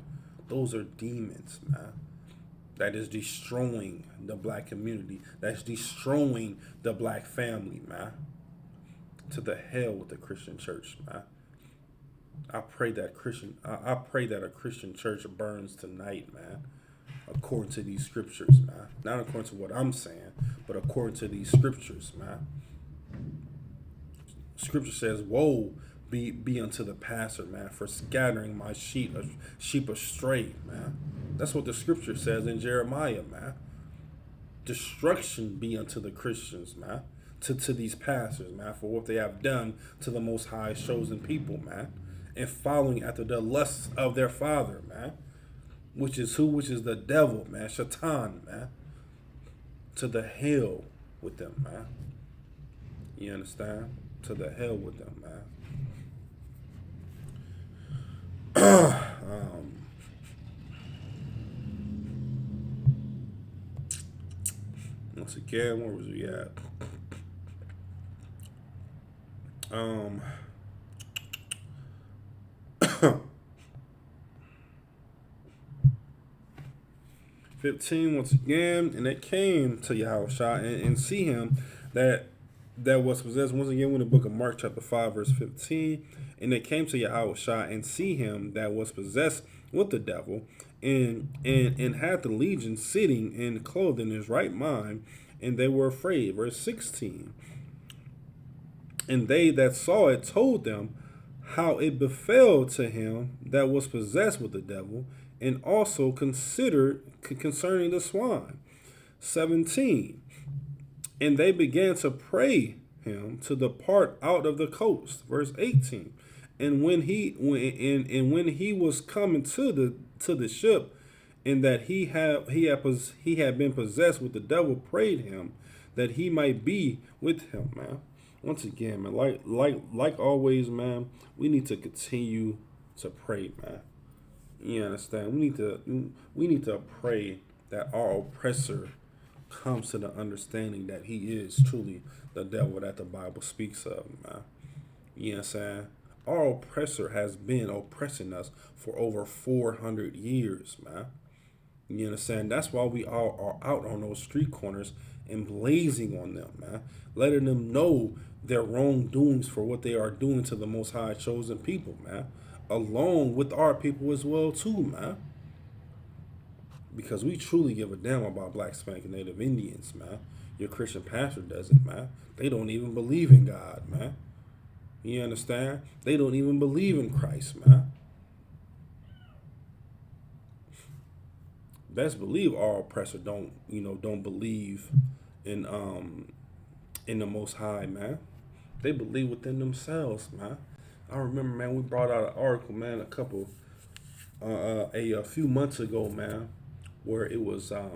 D: Those are demons, man. That is destroying the black community. That's destroying the black family, man. To the hell with the Christian church, man. I pray that a Christian church burns tonight, man. According to these scriptures, man. Not according to what I'm saying, but according to these scriptures, man. Scripture says, woe be unto the pastor, man, for scattering my sheep astray, man. That's what the scripture says in Jeremiah, man. Destruction be unto the Christians, man. To these pastors, man, for what they have done to the Most High chosen people, man. And following after the lusts of their father, man. Which is who? Which is the devil, man. Shaitan, man. To the hell with them, man. You understand? To the hell with them, man. Once again, where was we at? 15 once again, and it came to Yahushua and see him that was possessed. Once again, in the book of Mark chapter 5 verse 15, and it came to Yahushua and see him that was possessed with the devil, and had the legion sitting and clothed in his right mind, and they were afraid. Verse 16. And they that saw it told them how it befell to him that was possessed with the devil, and also considered concerning the swine. 17. And they began to pray him to depart out of the coast. Verse 18. And when he was coming to the ship, and that he had been possessed with the devil, prayed him that he might be with him, man. Once again, man, like always, man, we need to continue to pray, man. You understand? We need to pray that our oppressor comes to the understanding that he is truly the devil that the Bible speaks of, man. You know what I'm saying? Our oppressor has been oppressing us for over 400 years, man. You understand? That's why we all are out on those street corners and blazing on them, man. Letting them know their wrongdoings for what they are doing to the Most High chosen people, man. Along with our people as well, too, man. Because we truly give a damn about Black, Hispanic, and Native Indians, man. Your Christian pastor doesn't, man. They don't even believe in God, man. You understand? They don't even believe in Christ, man. Best believe our oppressor don't believe in the Most High, man. They believe within themselves, man. I remember, man, we brought out an article, man, a few months ago, man, where it was a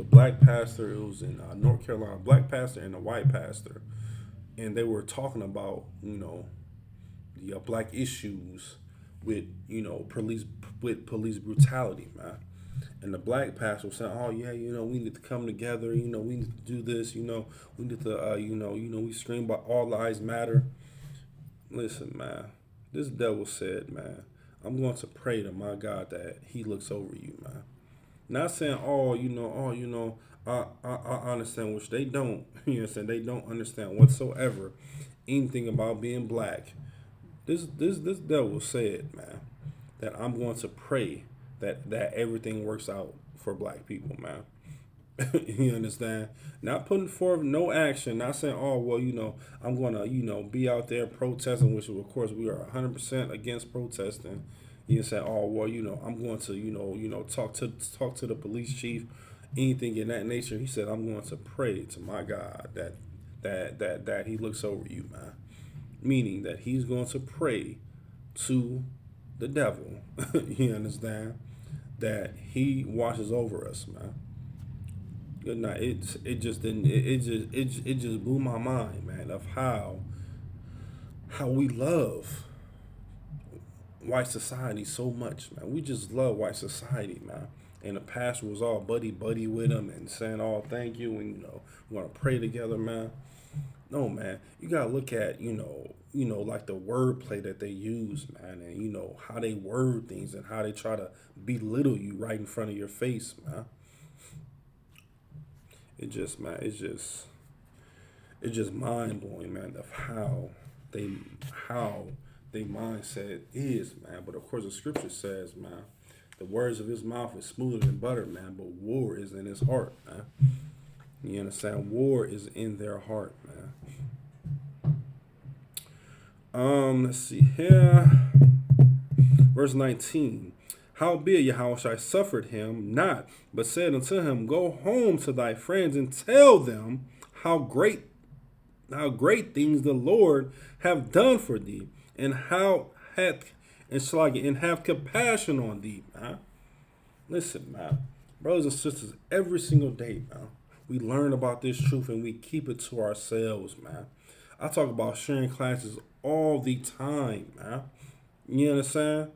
D: black pastor. It was in North Carolina, a black pastor and a white pastor, and they were talking about the black issues with police brutality, man. And the black pastor was saying, "Oh yeah, we need to come together. We need to do this. We need to we scream about all lives matter." Listen, man, this devil said, man, I'm going to pray to my God that He looks over you, man. Not saying, I understand, which they don't. You understand? They don't understand whatsoever anything about being black. This devil said, man, that I'm going to pray that everything works out for black people, man. You understand? Not putting forth no action, not saying, oh, well, I'm going to, be out there protesting, which of course we are 100% against protesting. You say, oh, well, I'm going to, talk to the police chief, anything in that nature. He said, I'm going to pray to my God that He looks over you, man. Meaning that he's going to pray to the devil. You understand? That he watches over us, man. Good night. It just blew my mind, man, of how we love white society so much, man. We just love white society, man. And the pastor was all buddy with him and saying, "Oh, thank you," and we're gonna pray together, man. No, man. You gotta look at like the wordplay that they use, man, and how they word things and how they try to belittle you right in front of your face, man. It's just mind blowing, man, of how they mindset is, man. But of course, the scripture says, man, the words of his mouth is smoother than butter, man, but war is in his heart, man. You understand? War is in their heart, man. Let's see here. Verse 19. Howbeit Yahushua suffered him not, but said unto him, Go home to thy friends and tell them how great things the Lord have done for thee, and have compassion on thee, man. Listen, man, brothers and sisters, every single day, man, we learn about this truth and we keep it to ourselves, man. I talk about sharing classes all the time, man. You understand?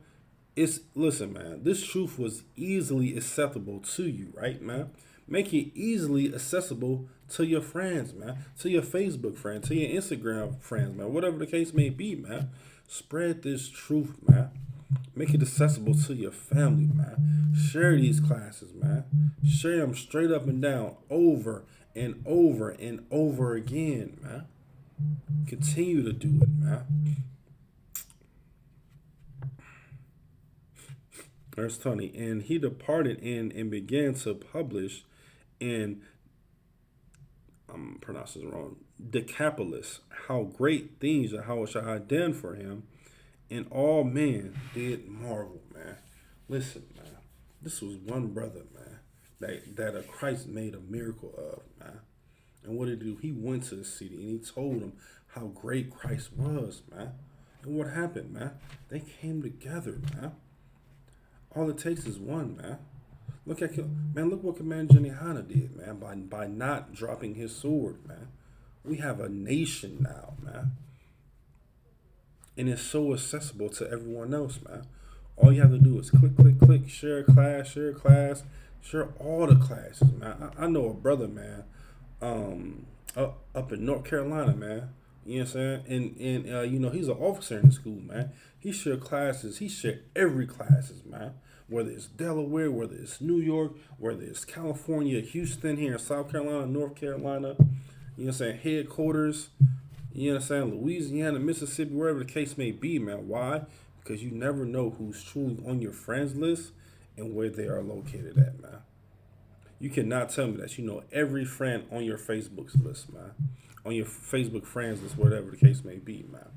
D: Listen, man, this truth was easily acceptable to you, right, man? Make it easily accessible to your friends, man, to your Facebook friends, to your Instagram friends, man, whatever the case may be, man. Spread this truth, man. Make it accessible to your family, man. Share these classes, man. Share them straight up and down, over and over and over again, man. Continue to do it, man. Verse 20, and he departed and began to publish in I'm pronouncing this wrong, Decapolis, how great things Yahweh Shai had done for him, and all men did marvel, man. Listen, man, this was one brother, man, that a Christ made a miracle of, man. And what did he do? He went to the city and he told them how great Christ was, man. And what happened, man? They came together, man. All it takes is one, man. Look what Commander Jenihana did, man, by not dropping his sword, man. We have a nation now, man. And it's so accessible to everyone else, man. All you have to do is click, share a class, share all the classes, man. I know a brother, man, up in North Carolina, man. You know what I'm saying? And you know, he's an officer in the school, man. He shared classes. He shared every classes, man. Whether it's Delaware, whether it's New York, whether it's California, Houston, here in South Carolina, North Carolina, you know what I'm saying, headquarters, you know what I'm saying, Louisiana, Mississippi, wherever the case may be, man. Why? Because you never know who's truly on your friends list and where they are located at, man. You cannot tell me that you know every friend on your Facebook's list, man. On your Facebook friends list, whatever the case may be, man.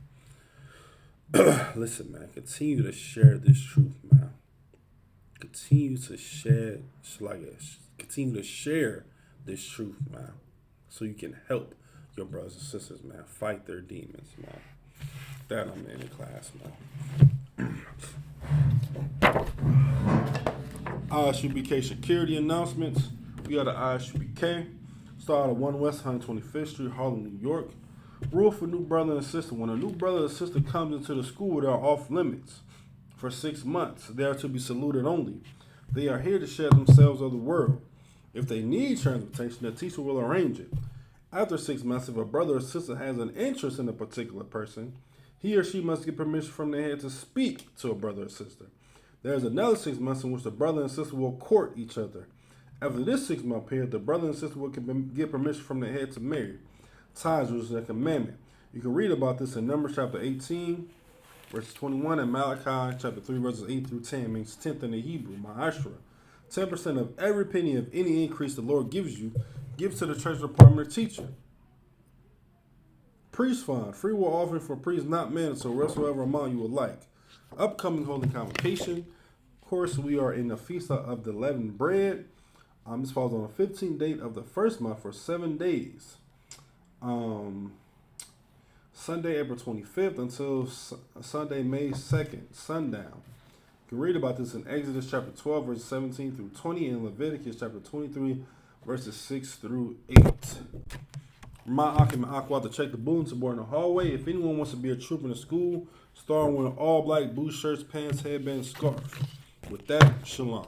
D: Listen, man, continue to share this truth, man. Continue to share this truth, man, so you can help your brothers and sisters, man, fight their demons, man. That I'm in class, man. ISUPK security announcements. We got an ISUPK. Start at 1 West 125th Street, Harlem, New York. Rule for new brother and sister. When a new brother or sister comes into the school, they are off limits. For 6 months, they are to be saluted only. They are here to share themselves of the world. If they need transportation, the teacher will arrange it. After 6 months, if a brother or sister has an interest in a particular person, he or she must get permission from their head to speak to a brother or sister. There is another 6 months in which the brother and sister will court each other. After this 6-month period, the brother and sister will get permission from their head to marry. Tithes is a commandment. You can read about this in Numbers chapter 18, verses 21, and Malachi chapter 3, verses 8 through 10, means 10th in the Hebrew, ma'ashra. 10% of every penny of any increase the Lord gives you, gives to the treasury department or teacher. Priest fund, free will offering for priests not mandatory, whatsoever amount you would like. Upcoming holy convocation. Of course, we are in the Feast of the Leavened Bread. This falls on the 15th date of the first month for 7 days. Sunday, April 25th until Sunday, May 2nd, sundown. You can read about this in Exodus chapter 12, verses 17 through 20, and Leviticus chapter 23, verses 6 through 8. Remind Akim and Aqua to check the bulletin board in the hallway. If anyone wants to be a troop in the school, start wearing all black boots, shirts, pants, headbands, scarf. With that, shalom.